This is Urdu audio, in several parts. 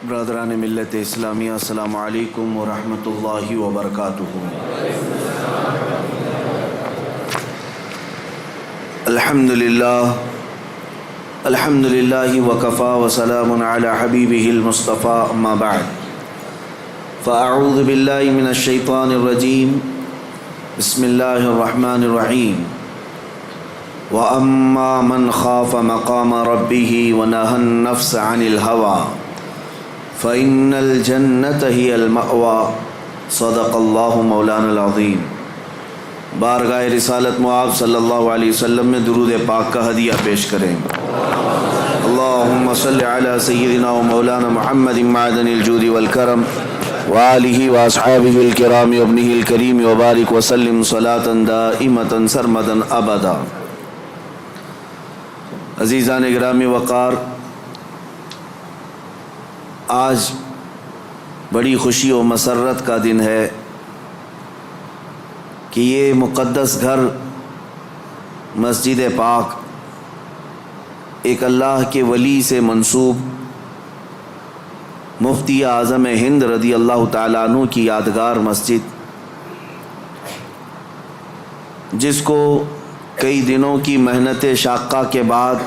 برادران ملت اسلامیہ، السلام علیکم ورحمۃ اللہ وبرکاتہ۔ الحمد للہ وکفا وسلام علی حبیبہ المصطفیٰ، اما بعد فاعوذ باللہ من الشیطان الرجیم، بسم اللہ الرحمن الرحیم۔ وَأَمَّا مَنْ خَافَ مَقَامَ رَبِّهِ وَنَهَى النَّفْسَ عَنِ الْهَوَىٰ فَإِنَّ الْجَنَّةَ هِيَ الْمَأْوَىٰ، صدق اللہ مولانا العظیم۔ بارگاہ رسالت مآب صلی اللہ علیہ وسلم میں درود پاک کا ہدیہ پیش کریں۔ اللہم صلی علی سیدنا و مولانا محمد معدن الجود والکرم وآلہ واصحابہ الکرام وابنہ الکریم وبارک وسلم صلاة دائمة سرمدا ابدا۔ عزیزان گرامی وقار، آج بڑی خوشی و مسرت کا دن ہے کہ یہ مقدس گھر مسجد پاک ایک اللہ کے ولی سے منسوب مفتی اعظم ہند رضی اللہ تعالیٰ عنہ کی یادگار مسجد، جس کو کئی دنوں کی محنت شاقہ کے بعد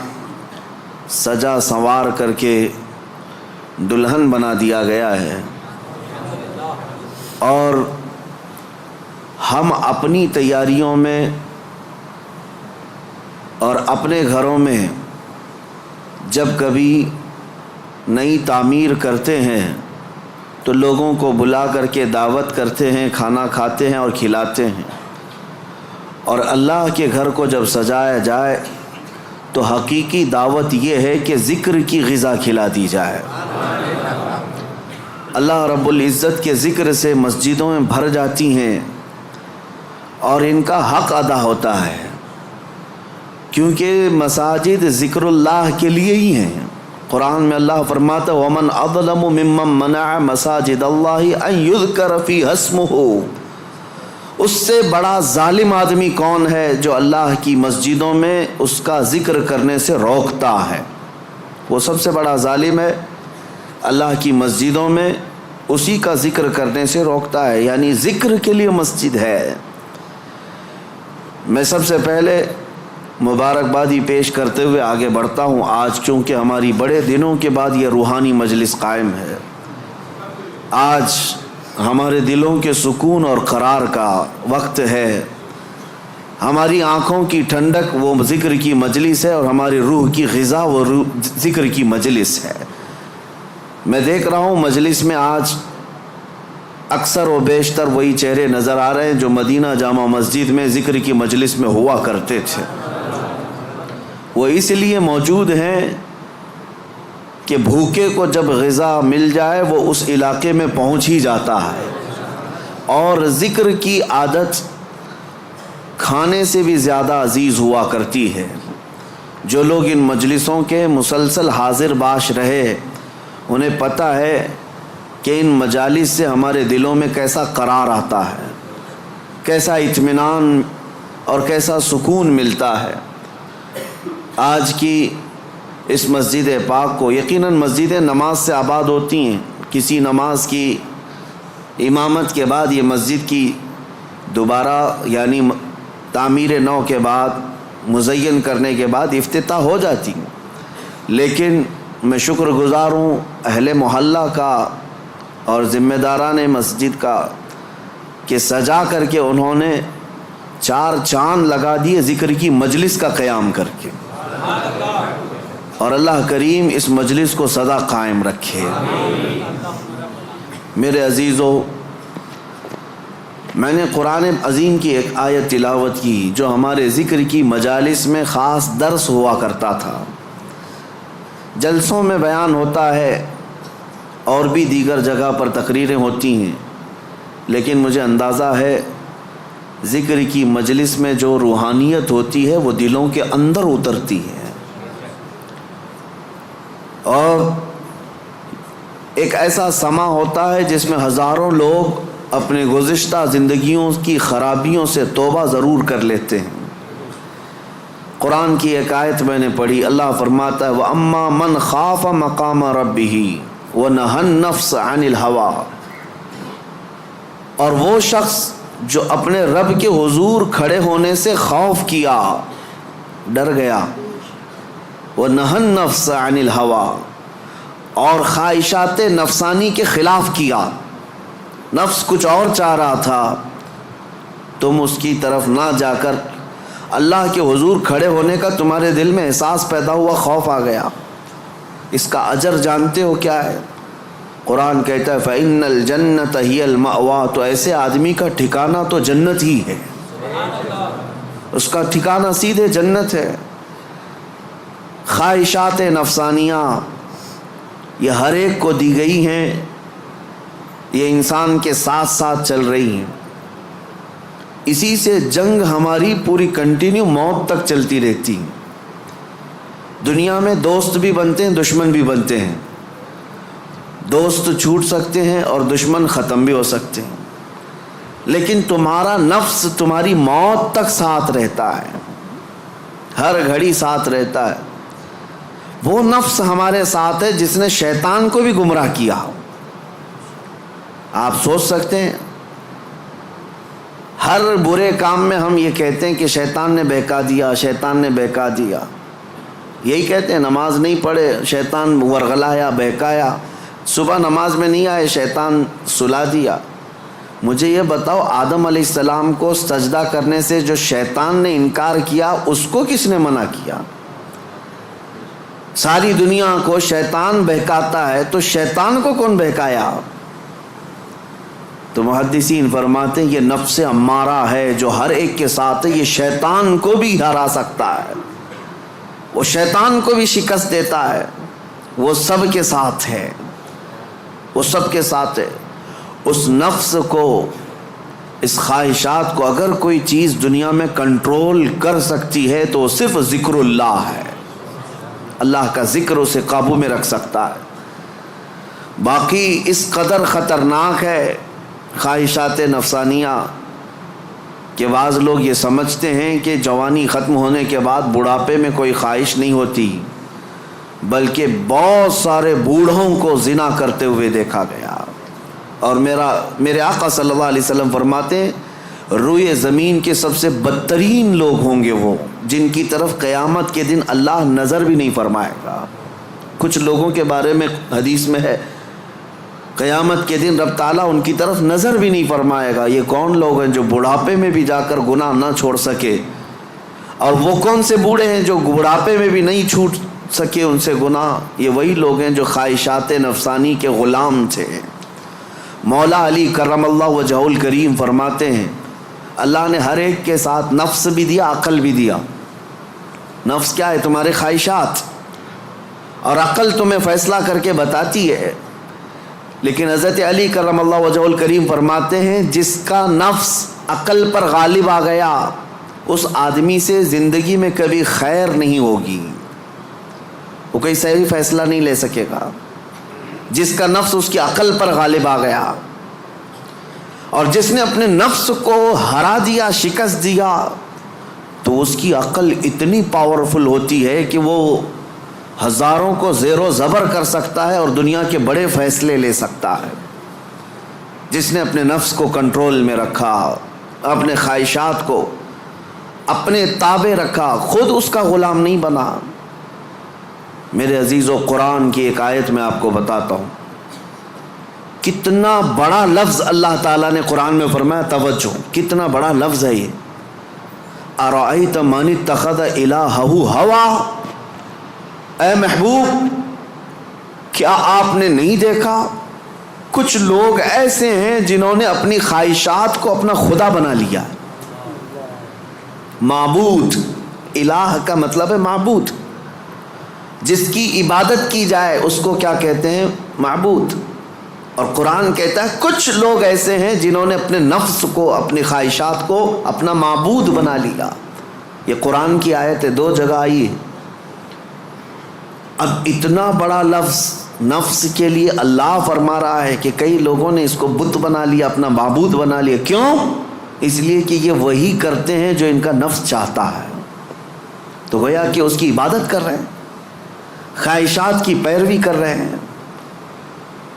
سجا سنوار کر کے دلہن بنا دیا گیا ہے، اور ہم اپنی تیاریوں میں اور اپنے گھروں میں جب کبھی نئی تعمیر کرتے ہیں تو لوگوں کو بلا کر کے دعوت کرتے ہیں، کھانا کھاتے ہیں اور کھلاتے ہیں، اور اللہ کے گھر کو جب سجایا جائے تو حقیقی دعوت یہ ہے کہ ذکر کی غذا کھلا دی جائے۔ اللہ رب العزت کے ذکر سے مسجدوں میں بھر جاتی ہیں اور ان کا حق ادا ہوتا ہے، کیونکہ مساجد ذکر اللہ کے لیے ہی ہیں۔ قرآن میں اللہ فرماتا ہے وَمَنْ أَظْلَمُ مِمَّنْ مَنَعَ مَسَاجِدَ اللَّهِ أَنْ يُذْكَرَ فِيهَا اسْمُهُ، اس سے بڑا ظالم آدمی کون ہے جو اللہ کی مسجدوں میں اس کا ذکر کرنے سے روکتا ہے؟ وہ سب سے بڑا ظالم ہے، اللہ کی مسجدوں میں اسی کا ذکر کرنے سے روکتا ہے، یعنی ذکر کے لیے مسجد ہے۔ میں سب سے پہلے مبارکبادی پیش کرتے ہوئے آگے بڑھتا ہوں، آج چونکہ ہماری بڑے دنوں کے بعد یہ روحانی مجلس قائم ہے، آج ہمارے دلوں کے سکون اور قرار کا وقت ہے، ہماری آنکھوں کی ٹھنڈک وہ ذکر کی مجلس ہے، اور ہماری روح کی غذا وہ ذکر کی مجلس ہے۔ میں دیکھ رہا ہوں مجلس میں آج اکثر و بیشتر وہی چہرے نظر آ رہے ہیں جو مدینہ جامع مسجد میں ذکر کی مجلس میں ہوا کرتے تھے۔ وہ اس لیے موجود ہیں کہ بھوکے کو جب غذا مل جائے وہ اس علاقے میں پہنچ ہی جاتا ہے، اور ذکر کی عادت کھانے سے بھی زیادہ عزیز ہوا کرتی ہے۔ جو لوگ ان مجلسوں کے مسلسل حاضر باش رہے انہیں پتہ ہے کہ ان مجالس سے ہمارے دلوں میں کیسا قرار آتا ہے، کیسا اطمینان اور کیسا سکون ملتا ہے۔ آج کی اس مسجد پاک کو، یقیناً مسجدیں نماز سے آباد ہوتی ہیں، کسی نماز کی امامت کے بعد یہ مسجد کی دوبارہ یعنی تعمیر نو کے بعد مزین کرنے کے بعد افتتاح ہو جاتی ہیں، لیکن میں شکر گزار ہوں اہل محلہ کا اور ذمہ داران مسجد کا کہ سجا کر کے انہوں نے 4 چاند لگا دیے ذکر کی مجلس کا قیام کر کے، اور اللہ کریم اس مجلس کو سدا قائم رکھے۔ میرے عزیزو، میں نے قرآن عظیم کی ایک آیت تلاوت کی جو ہمارے ذکر کی مجالس میں خاص درس ہوا کرتا تھا، جلسوں میں بیان ہوتا ہے اور بھی دیگر جگہ پر تقریریں ہوتی ہیں، لیکن مجھے اندازہ ہے ذکر کی مجلس میں جو روحانیت ہوتی ہے وہ دلوں کے اندر اترتی ہے، اور ایک ایسا سما ہوتا ہے جس میں ہزاروں لوگ اپنے گزشتہ زندگیوں کی خرابیوں سے توبہ ضرور کر لیتے ہیں۔ قرآن کی ایک آیت میں نے پڑھی، اللہ فرماتا ہے وَأَمَّا مَنْ خَافَ مَقَامَ رَبِّهِ وَنَهَى النَّفْسَ عَنِ الْهَوَىٰ، اور وہ شخص جو اپنے رب کے حضور کھڑے ہونے سے خوف کیا، ڈر گیا، وَنَهَى النَّفْسَ عَنِ الْهَوَىٰ، اور خواہشات نفسانی کے خلاف کیا، نفس کچھ اور چاہ رہا تھا، تم اس کی طرف نہ جا کر اللہ کے حضور کھڑے ہونے کا تمہارے دل میں احساس پیدا ہوا، خوف آ گیا۔ اس کا اجر جانتے ہو کیا ہے؟ قرآن کہتا ہے فَإِنَّ الْجَنَّةَ هِيَ الْمَأْوَىٰ، تو ایسے آدمی کا ٹھکانہ تو جنت ہی ہے، اس کا ٹھکانہ سیدھے جنت ہے۔ خواہشات نفسانیہ یہ ہر ایک کو دی گئی ہیں، یہ انسان کے ساتھ ساتھ چل رہی ہیں، اسی سے جنگ ہماری پوری کنٹینیو موت تک چلتی رہتی۔ دنیا میں دوست بھی بنتے ہیں، دشمن بھی بنتے ہیں، دوست چھوٹ سکتے ہیں اور دشمن ختم بھی ہو سکتے ہیں، لیکن تمہارا نفس تمہاری موت تک ساتھ رہتا ہے، ہر گھڑی ساتھ رہتا ہے۔ وہ نفس ہمارے ساتھ ہے جس نے شیطان کو بھی گمراہ کیا۔ آپ سوچ سکتے ہیں ہر برے کام میں ہم یہ کہتے ہیں کہ شیطان نے بہکا دیا، شیطان نے بہکا دیا، یہی کہتے ہیں۔ نماز نہیں پڑھے شیطان ورغلایا، بہکایا، صبح نماز میں نہیں آئے شیطان سلا دیا۔ مجھے یہ بتاؤ آدم علیہ السلام کو سجدہ کرنے سے جو شیطان نے انکار کیا اس کو کس نے منع کیا؟ ساری دنیا کو شیطان بہکاتا ہے تو شیطان کو کون بہکایا؟ تو محدثین فرماتے ہیں یہ نفس امارہ ہے جو ہر ایک کے ساتھ ہے، یہ شیطان کو بھی ہرا سکتا ہے، وہ شیطان کو بھی شکست دیتا ہے، وہ سب کے ساتھ ہے، وہ سب کے ساتھ ہے۔ اس نفس کو، اس خواہشات کو اگر کوئی چیز دنیا میں کنٹرول کر سکتی ہے تو وہ صرف ذکر اللہ ہے، اللہ کا ذکر اسے قابو میں رکھ سکتا ہے۔ باقی اس قدر خطرناک ہے خواہشات نفسانیہ کہ بعض لوگ یہ سمجھتے ہیں کہ جوانی ختم ہونے کے بعد بڑھاپے میں کوئی خواہش نہیں ہوتی، بلکہ بہت سارے بوڑھوں کو زنا کرتے ہوئے دیکھا گیا۔ اور میرے آقا صلی اللہ علیہ وسلم فرماتے ہیں روئے زمین کے سب سے بدترین لوگ ہوں گے وہ جن کی طرف قیامت کے دن اللہ نظر بھی نہیں فرمائے گا۔ کچھ لوگوں کے بارے میں حدیث میں ہے قیامت کے دن رب تعالیٰ ان کی طرف نظر بھی نہیں فرمائے گا۔ یہ کون لوگ ہیں جو بڑھاپے میں بھی جا کر گناہ نہ چھوڑ سکے؟ اور وہ کون سے بوڑھے ہیں جو بڑھاپے میں بھی نہیں چھوٹ سکے ان سے گناہ؟ یہ وہی لوگ ہیں جو خواہشات نفسانی کے غلام تھے۔ مولا علی کرم اللہ وجہ الکریم فرماتے ہیں اللہ نے ہر ایک کے ساتھ نفس بھی دیا، عقل بھی دیا۔ نفس کیا ہے؟ تمہارے خواہشات، اور عقل تمہیں فیصلہ کر کے بتاتی ہے۔ لیکن حضرت علی کرم اللہ وجہ الکریم فرماتے ہیں جس کا نفس عقل پر غالب آ گیا اس آدمی سے زندگی میں کبھی خیر نہیں ہوگی، وہ کوئی صحیح فیصلہ نہیں لے سکے گا۔ جس کا نفس اس کی عقل پر غالب آ گیا، اور جس نے اپنے نفس کو ہرا دیا، شکست دیا، تو اس کی عقل اتنی پاورفل ہوتی ہے کہ وہ ہزاروں کو زیر و زبر کر سکتا ہے اور دنیا کے بڑے فیصلے لے سکتا ہے۔ جس نے اپنے نفس کو کنٹرول میں رکھا، اپنے خواہشات کو اپنے تابع رکھا، خود اس کا غلام نہیں بنا۔ میرے عزیزو، قرآن کی ایک آیت میں آپ کو بتاتا ہوں، کتنا بڑا لفظ اللہ تعالیٰ نے قرآن میں فرمایا، توجہ کتنا بڑا لفظ ہے یہ، ارأیت من اتخذ الہہ ہوا، اے محبوب کیا آپ نے نہیں دیکھا کچھ لوگ ایسے ہیں جنہوں نے اپنی خواہشات کو اپنا خدا بنا لیا۔ معبود، الہ کا مطلب ہے معبود، جس کی عبادت کی جائے اس کو کیا کہتے ہیں؟ معبود۔ اور قرآن کہتا ہے کچھ لوگ ایسے ہیں جنہوں نے اپنے نفس کو، اپنی خواہشات کو اپنا معبود بنا لیا۔ یہ قرآن کی آیت ہے، 2 جگہ آئی ہے۔ اب اتنا بڑا لفظ نفس کے لیے اللہ فرما رہا ہے کہ کئی لوگوں نے اس کو بت بنا لیا، اپنا معبود بنا لیا۔ کیوں؟ اس لیے کہ یہ وہی کرتے ہیں جو ان کا نفس چاہتا ہے، تو گویا کہ اس کی عبادت کر رہے ہیں، خواہشات کی پیروی کر رہے ہیں۔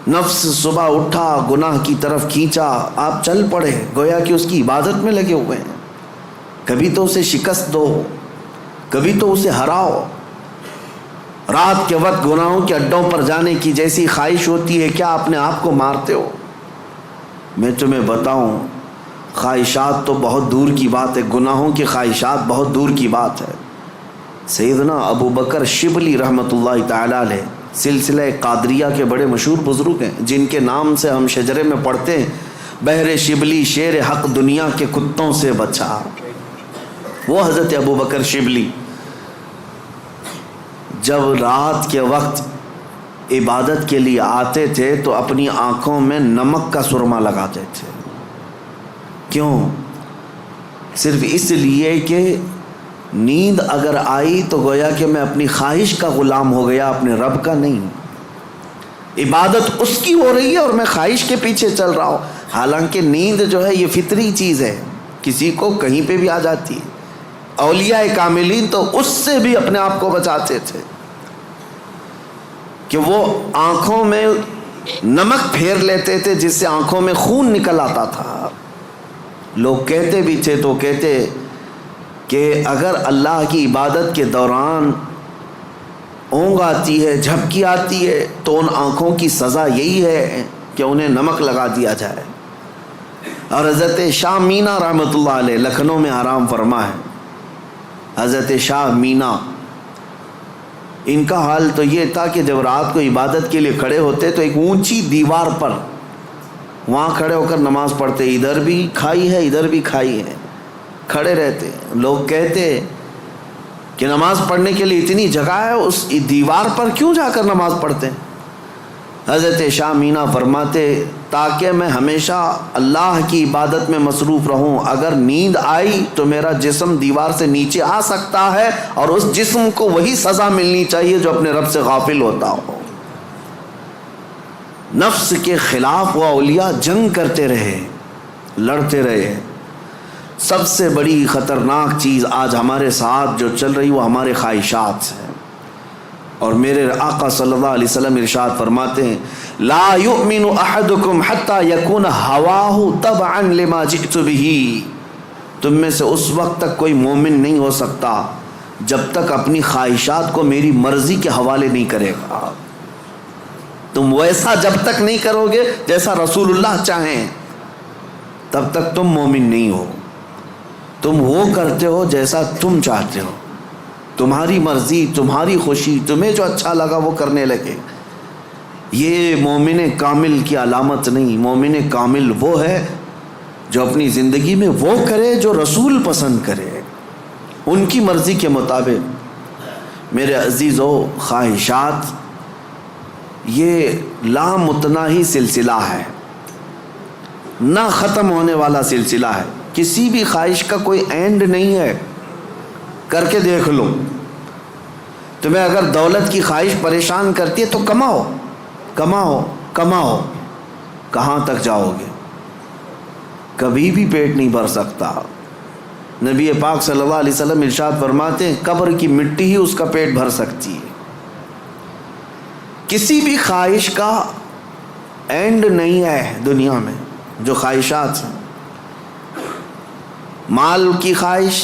نفس صبح اٹھا گناہ کی طرف کھینچا، آپ چل پڑے گویا کہ اس کی عبادت میں لگے ہوئے ہیں۔ کبھی تو اسے شکست دو، کبھی تو اسے ہراؤ۔ رات کے وقت گناہوں کے اڈوں پر جانے کی جیسی خواہش ہوتی ہے، کیا اپنے آپ کو مارتے ہو؟ میں تمہیں بتاؤں، خواہشات تو بہت دور کی بات ہے، گناہوں کی خواہشات بہت دور کی بات ہے۔ سیدنا ابو بکر شبلی رحمۃ اللہ تعالی علیہ سلسلہ قادریہ کے بڑے مشہور بزرگ ہیں، جن کے نام سے ہم شجرے میں پڑھتے ہیں، بہر شبلی شیر حق دنیا کے کتوں سے بچا۔ وہ حضرت ابو بکر شبلی جب رات کے وقت عبادت کے لیے آتے تھے تو اپنی آنکھوں میں نمک کا سرما لگاتے تھے۔ کیوں؟ صرف اس لیے کہ نیند اگر آئی تو گویا کہ میں اپنی خواہش کا غلام ہو گیا، اپنے رب کا نہیں۔ عبادت اس کی ہو رہی ہے اور میں خواہش کے پیچھے چل رہا ہوں، حالانکہ نیند جو ہے یہ فطری چیز ہے، کسی کو کہیں پہ بھی آ جاتی ہے۔ اولیاء کاملین تو اس سے بھی اپنے آپ کو بچاتے تھے کہ وہ آنکھوں میں نمک پھیر لیتے تھے جس سے آنکھوں میں خون نکل آتا تھا۔ لوگ کہتے بھی تھے تو کہتے کہ اگر اللہ کی عبادت کے دوران اونگ آتی ہے، جھپکی آتی ہے، تو ان آنکھوں کی سزا یہی ہے کہ انہیں نمک لگا دیا جائے۔ اور حضرت شاہ مینا رحمۃ اللہ علیہ لکھنؤ میں آرام فرما ہے، حضرت شاہ مینا، ان کا حال تو یہ تھا کہ جب رات کو عبادت کے لیے کھڑے ہوتے تو ایک اونچی دیوار پر وہاں کھڑے ہو کر نماز پڑھتے، ادھر بھی کھائی ہے ادھر بھی کھائی ہے، کھڑے رہتے۔ لوگ کہتے کہ نماز پڑھنے کے لیے اتنی جگہ ہے، اس دیوار پر کیوں جا کر نماز پڑھتے ہیں؟ حضرت شاہ مینا فرماتے تاکہ میں ہمیشہ اللہ کی عبادت میں مصروف رہوں، اگر نیند آئی تو میرا جسم دیوار سے نیچے آ سکتا ہے اور اس جسم کو وہی سزا ملنی چاہیے جو اپنے رب سے غافل ہوتا ہو۔ نفس کے خلاف وہ اولیاء جنگ کرتے رہے، لڑتے رہے۔ سب سے بڑی خطرناک چیز آج ہمارے ساتھ جو چل رہی وہ ہمارے خواہشات ہیں، اور میرے آقا صلی اللہ علیہ وسلم ارشاد فرماتے ہیں لا یؤمن احدکم حتی یکون ہواہ تبعا لما جئت بہ، تم میں سے اس وقت تک کوئی مومن نہیں ہو سکتا جب تک اپنی خواہشات کو میری مرضی کے حوالے نہیں کرے گا۔ تم ویسا جب تک نہیں کرو گے جیسا رسول اللہ چاہیں تب تک تم مومن نہیں ہو۔ تم وہ کرتے ہو جیسا تم چاہتے ہو، تمہاری مرضی، تمہاری خوشی، تمہیں جو اچھا لگا وہ کرنے لگے۔ یہ مومن کامل کی علامت نہیں۔ مومن کامل وہ ہے جو اپنی زندگی میں وہ کرے جو رسول پسند کرے، ان کی مرضی کے مطابق۔ میرے عزیزو، خواہشات یہ لامتناہی سلسلہ ہے، نہ ختم ہونے والا سلسلہ ہے۔ کسی بھی خواہش کا کوئی اینڈ نہیں ہے، کر کے دیکھ لو۔ تمہیں اگر دولت کی خواہش پریشان کرتی ہے تو کماؤ کماؤ کماؤ، کہاں تک جاؤ گے؟ کبھی بھی پیٹ نہیں بھر سکتا۔ نبی پاک صلی اللہ علیہ وسلم ارشاد فرماتے ہیں قبر کی مٹی ہی اس کا پیٹ بھر سکتی ہے۔ کسی بھی خواہش کا اینڈ نہیں ہے دنیا میں، جو خواہشات ہیں۔ مال کی خواہش،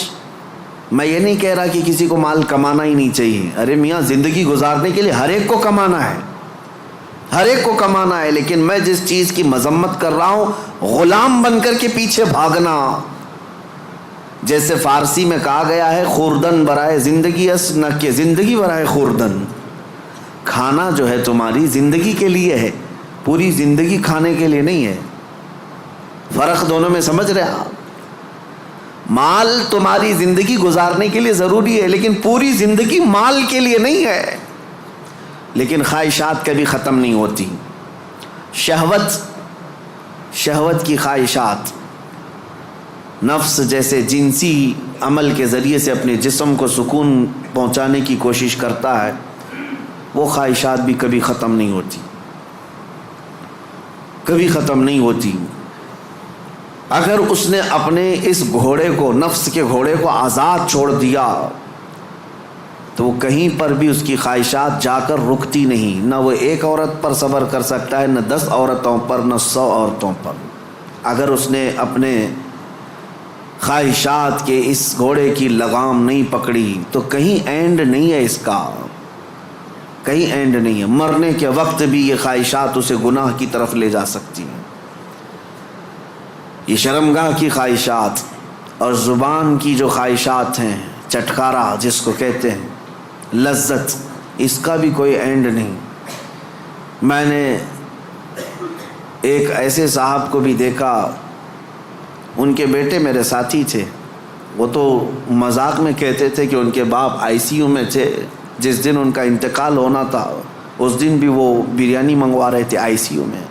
میں یہ نہیں کہہ رہا کہ کسی کو مال کمانا ہی نہیں چاہیے، ارے میاں زندگی گزارنے کے لیے ہر ایک کو کمانا ہے، ہر ایک کو کمانا ہے، لیکن میں جس چیز کی مذمت کر رہا ہوں غلام بن کر کے پیچھے بھاگنا۔ جیسے فارسی میں کہا گیا ہے خوردن برائے زندگی اس نہ کہ زندگی برائے خوردن۔ کھانا جو ہے تمہاری زندگی کے لیے ہے، پوری زندگی کھانے کے لیے نہیں ہے۔ فرق دونوں میں سمجھ رہے آپ؟ مال تمہاری زندگی گزارنے کے لیے ضروری ہے، لیکن پوری زندگی مال کے لیے نہیں ہے۔ لیکن خواہشات کبھی ختم نہیں ہوتی۔ شہوت کی خواہشات، نفس جیسے جنسی عمل کے ذریعے سے اپنے جسم کو سکون پہنچانے کی کوشش کرتا ہے، وہ خواہشات بھی کبھی ختم نہیں ہوتی، کبھی ختم نہیں ہوتی۔ اگر اس نے اپنے اس گھوڑے کو، نفس کے گھوڑے کو آزاد چھوڑ دیا تو وہ کہیں پر بھی اس کی خواہشات جا کر رکتی نہیں. نہ وہ ایک عورت پر صبر کر سکتا ہے، نہ 10 عورتوں پر، نہ 100 عورتوں پر. اگر اس نے اپنے خواہشات کے اس گھوڑے کی لگام نہیں پکڑی تو کہیں اینڈ نہیں ہے اس کا، کہیں اینڈ نہیں ہے. مرنے کے وقت بھی یہ خواہشات اسے گناہ کی طرف لے جا سکتی ہیں. یہ شرمگاہ کی خواہشات اور زبان کی جو خواہشات ہیں، چٹکارا جس کو کہتے ہیں، لذت، اس کا بھی کوئی اینڈ نہیں. میں نے ایک ایسے صاحب کو بھی دیکھا، ان کے بیٹے میرے ساتھی تھے. وہ تو مذاق میں کہتے تھے کہ ان کے باپ ICU میں تھے. جس دن ان کا انتقال ہونا تھا اس دن بھی وہ بریانی منگوا رہے تھے ICU میں.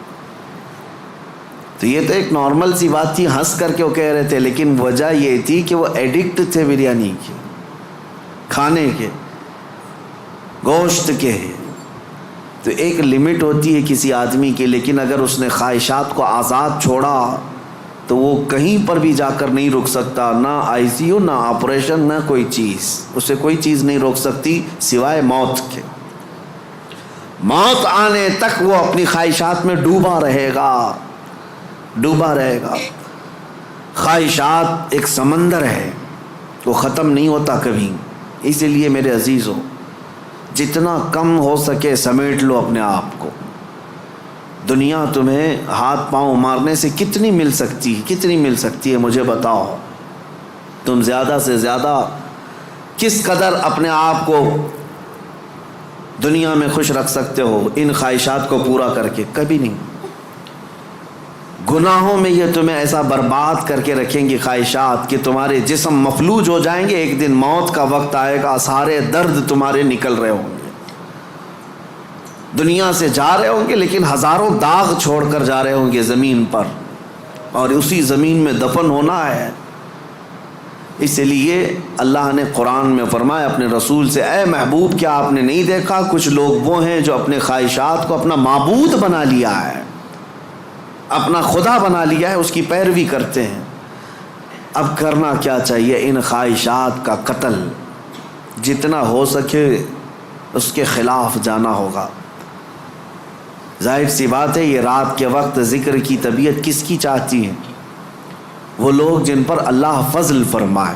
تو یہ تو ایک نارمل سی بات تھی، ہنس کر کے وہ کہہ رہے تھے، لیکن وجہ یہ تھی کہ وہ ایڈکٹ تھے بریانی کے، کھانے کے، گوشت کے. تو ایک لمٹ ہوتی ہے کسی آدمی کی، لیکن اگر اس نے خواہشات کو آزاد چھوڑا تو وہ کہیں پر بھی جا کر نہیں رک سکتا. نہ ICU، نہ آپریشن، نہ کوئی چیز، اسے کوئی چیز نہیں روک سکتی سوائے موت کے. موت آنے تک وہ اپنی خواہشات میں ڈوبا رہے گا، ڈوبا رہے گا. خواہشات ایک سمندر ہے، وہ ختم نہیں ہوتا کبھی. اسی لیے میرے عزیزوں، جتنا کم ہو سکے سمیٹ لو اپنے آپ کو. دنیا تمہیں ہاتھ پاؤں مارنے سے کتنی مل سکتی ہے، کتنی مل سکتی ہے، مجھے بتاؤ. تم زیادہ سے زیادہ کس قدر اپنے آپ کو دنیا میں خوش رکھ سکتے ہو ان خواہشات کو پورا کر کے؟ کبھی نہیں. گناہوں میں یہ تمہیں ایسا برباد کر کے رکھیں گی خواہشات کہ تمہارے جسم مفلوج ہو جائیں گے. ایک دن موت کا وقت آئے گا، سارے درد تمہارے نکل رہے ہوں گے. دنیا سے جا رہے ہوں گے لیکن ہزاروں داغ چھوڑ کر جا رہے ہوں گے زمین پر، اور اسی زمین میں دفن ہونا ہے. اس لیے اللہ نے قرآن میں فرمایا اپنے رسول سے، اے محبوب کیا آپ نے نہیں دیکھا کچھ لوگ وہ ہیں جو اپنے خواہشات کو اپنا معبود بنا لیا ہے، اپنا خدا بنا لیا ہے، اس کی پیروی کرتے ہیں. اب کرنا کیا چاہیے؟ ان خواہشات کا قتل جتنا ہو سکے اس کے خلاف جانا ہوگا. ظاہر سی بات ہے یہ رات کے وقت ذکر کی طبیعت کس کی چاہتی ہے؟ وہ لوگ جن پر اللہ فضل فرمائے،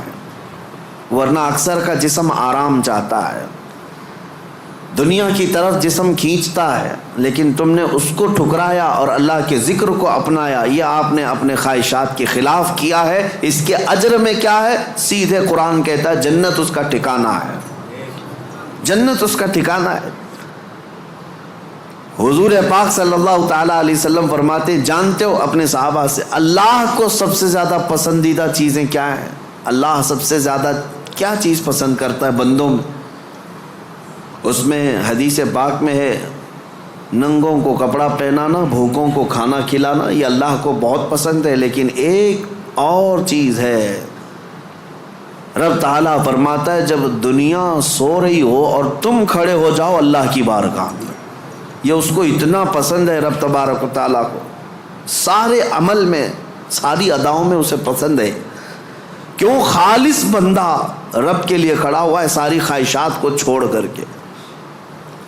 ورنہ اکثر کا جسم آرام چاہتا ہے، دنیا کی طرف جسم کھینچتا ہے. لیکن تم نے اس کو ٹھکرایا اور اللہ کے ذکر کو اپنایا. یہ آپ نے اپنے خواہشات کے خلاف کیا ہے. اس کے اجر میں کیا ہے؟ سیدھے قرآن کہتا ہے جنت اس کا ٹھکانہ ہے، جنت اس کا ٹھکانہ ہے. حضور پاک صلی اللہ تعالیٰ علیہ وسلم فرماتے، جانتے ہو اپنے صحابہ سے اللہ کو سب سے زیادہ پسندیدہ چیزیں کیا ہیں؟ اللہ سب سے زیادہ کیا چیز پسند کرتا ہے بندوں میں؟ اس میں حدیث پاک میں ہے ننگوں کو کپڑا پہنانا، بھوکوں کو کھانا کھلانا، یہ اللہ کو بہت پسند ہے. لیکن ایک اور چیز ہے، رب تعالیٰ فرماتا ہے جب دنیا سو رہی ہو اور تم کھڑے ہو جاؤ اللہ کی بارگاہ میں، یہ اس کو اتنا پسند ہے رب تبارک و تعالیٰ کو. سارے عمل میں، ساری اداؤں میں اسے پسند ہے. کیوں؟ خالص بندہ رب کے لیے کھڑا ہوا ہے، ساری خواہشات کو چھوڑ کر کے،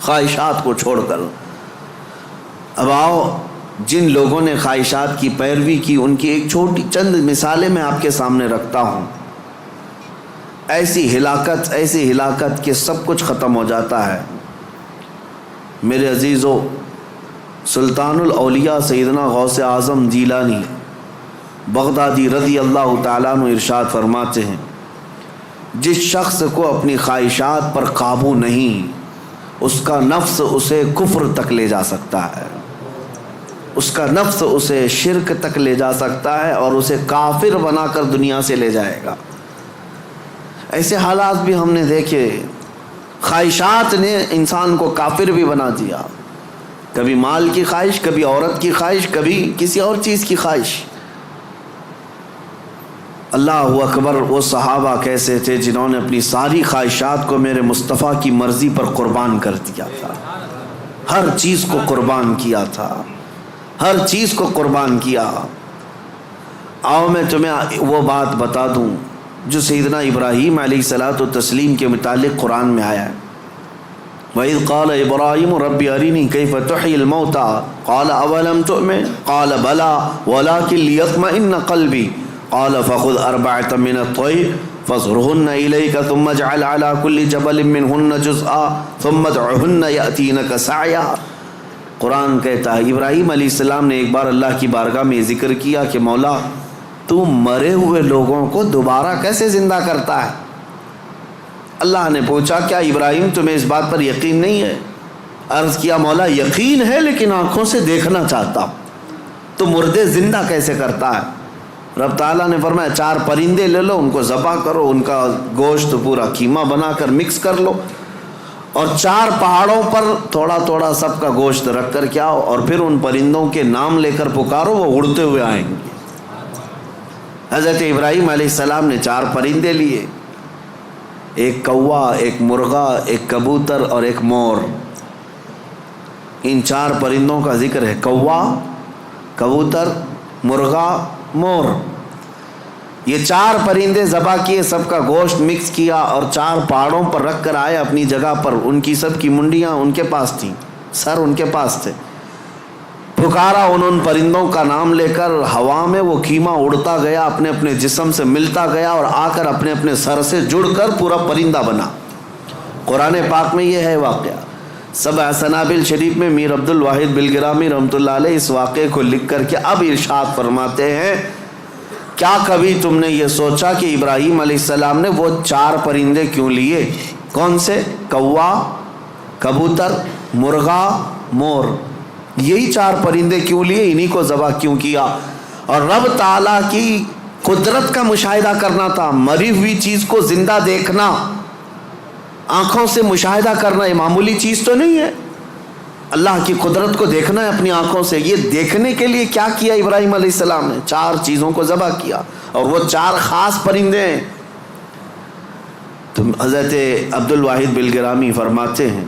خواہشات کو چھوڑ کر. اب آؤ، جن لوگوں نے خواہشات کی پیروی کی ان کی ایک چھوٹی چند مثالیں میں آپ کے سامنے رکھتا ہوں. ایسی ہلاکت کہ سب کچھ ختم ہو جاتا ہے. میرے عزیزو، سلطان الاولیاء سیدنا غوث اعظم جیلانی بغدادی رضی اللہ تعالیٰ عنہ ارشاد فرماتے ہیں، جس شخص کو اپنی خواہشات پر قابو نہیں، اس کا نفس اسے کفر تک لے جا سکتا ہے، اس کا نفس اسے شرک تک لے جا سکتا ہے اور اسے کافر بنا کر دنیا سے لے جائے گا. ایسے حالات بھی ہم نے دیکھے. خواہشات نے انسان کو کافر بھی بنا دیا. کبھی مال کی خواہش، کبھی عورت کی خواہش، کبھی کسی اور چیز کی خواہش. اللہ اکبر، وہ صحابہ کیسے تھے جنہوں نے اپنی ساری خواہشات کو میرے مصطفیٰ کی مرضی پر قربان کر دیا تھا. ہر چیز کو قربان کیا تھا، ہر چیز کو قربان کیا. آؤ میں تمہیں وہ بات بتا دوں جو سیدنا ابراہیم علیہ الصلاۃ والتسلیم کے متعلق قرآن میں آیا ہے. وَإِذْ قَالَ إِبْرَاهِيمُ رَبِّ أَرِنِي كَيْفَ تُحْيِي الْمَوْتَى قَالَ أَوَلَمْ تُؤْمِنْ قَالَ بَلَى وَلَكِنْ لِيَطْمَئِنَّ قَلْبِي قَالَ فَخُذْ أَرْبَعَةً مِنَ الطَّيْرِ فَاصْرُهُنَّ إِلَيْكَ ثُمَّ اجْعَلْ عَلَى كُلِّ جَبَلٍ مِّنْهُنَّ جُزْءًا ثُمَّ ادْعُهُنَّ يَأْتِينَكَ سَعْيًا. قرآن کہتا ہے ابراہیم علیہ السلام نے ایک بار اللہ کی بارگاہ میں ذکر کیا کہ مولا تو مرے ہوئے لوگوں کو دوبارہ کیسے زندہ کرتا ہے؟ اللہ نے پوچھا کیا ابراہیم تمہیں اس بات پر یقین نہیں ہے؟ عرض کیا مولا یقین ہے لیکن آنکھوں سے دیکھنا چاہتا ہوں. تو مردے زندہ کیسے کرتا ہے؟ رب تعالیٰ نے فرمایا 4 پرندے لے لو، ان کو ذبح کرو، ان کا گوشت پورا کیما بنا کر مکس کر لو اور 4 پہاڑوں پر تھوڑا تھوڑا سب کا گوشت رکھ کر کے آؤ اور پھر ان پرندوں کے نام لے کر پکارو، وہ اڑتے ہوئے آئیں گے. حضرت ابراہیم علیہ السلام نے 4 پرندے لیے، ایک کوا، ایک مرغا، ایک کبوتر اور ایک مور. ان 4 پرندوں کا ذکر ہے، کوا، کبوتر، مرغا، مور. یہ 4 پرندے ذبح کیے، سب کا گوشت مکس کیا اور 4 پہاڑوں پر رکھ کر آئے اپنی جگہ پر. ان کی سب کی منڈیاں ان کے پاس تھیں، سر ان کے پاس تھے. پکارا ان پرندوں کا نام لے کر، ہوا میں وہ کیما اڑتا گیا، اپنے اپنے جسم سے ملتا گیا اور آ کر اپنے اپنے سر سے جڑ کر پورا پرندہ بنا. قرآن پاک میں یہ ہے واقعہ. سبع سنابل شریف میں میر عبد الواحد بلگرامی رحمۃ اللہ علیہ اس واقعے کو لکھ کر کے اب ارشاد فرماتے ہیں کیا کبھی تم نے یہ سوچا کہ ابراہیم علیہ السلام نے وہ 4 پرندے کیوں لیے؟ کون سے؟ کوا، کبوتر، مرغا، مور. یہی 4 پرندے کیوں لیے؟ انہی کو ذبح کیوں کیا؟ اور رب تعالیٰ کی قدرت کا مشاہدہ کرنا تھا. مری ہوئی چیز کو زندہ دیکھنا، آنکھوں سے مشاہدہ کرنا یہ معمولی چیز تو نہیں ہے. اللہ کی قدرت کو دیکھنا ہے اپنی آنکھوں سے. یہ دیکھنے کے لیے کیا کیا ابراہیم علیہ السلام نے؟ 4 چیزوں کو ذبح کیا اور وہ 4 خاص پرندے ہیں. تو حضرت عبد الواحد بلگرامی فرماتے ہیں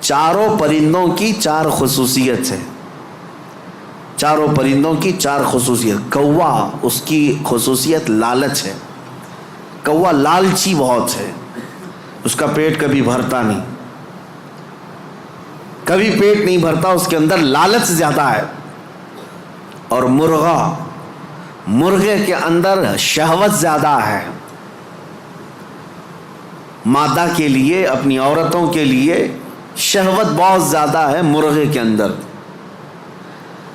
4 پرندوں کی 4 خصوصیت ہے. 4 پرندوں کی 4 خصوصیت. کوا، اس کی خصوصیت لالچ ہے. کوا لالچی بہت ہے، اس کا پیٹ کبھی بھرتا نہیں، کبھی پیٹ نہیں بھرتا، اس کے اندر لالچ زیادہ ہے. اور مرغا، مرغے کے اندر شہوت زیادہ ہے، مادہ کے لیے، اپنی عورتوں کے لیے شہوت بہت زیادہ ہے مرغے کے اندر.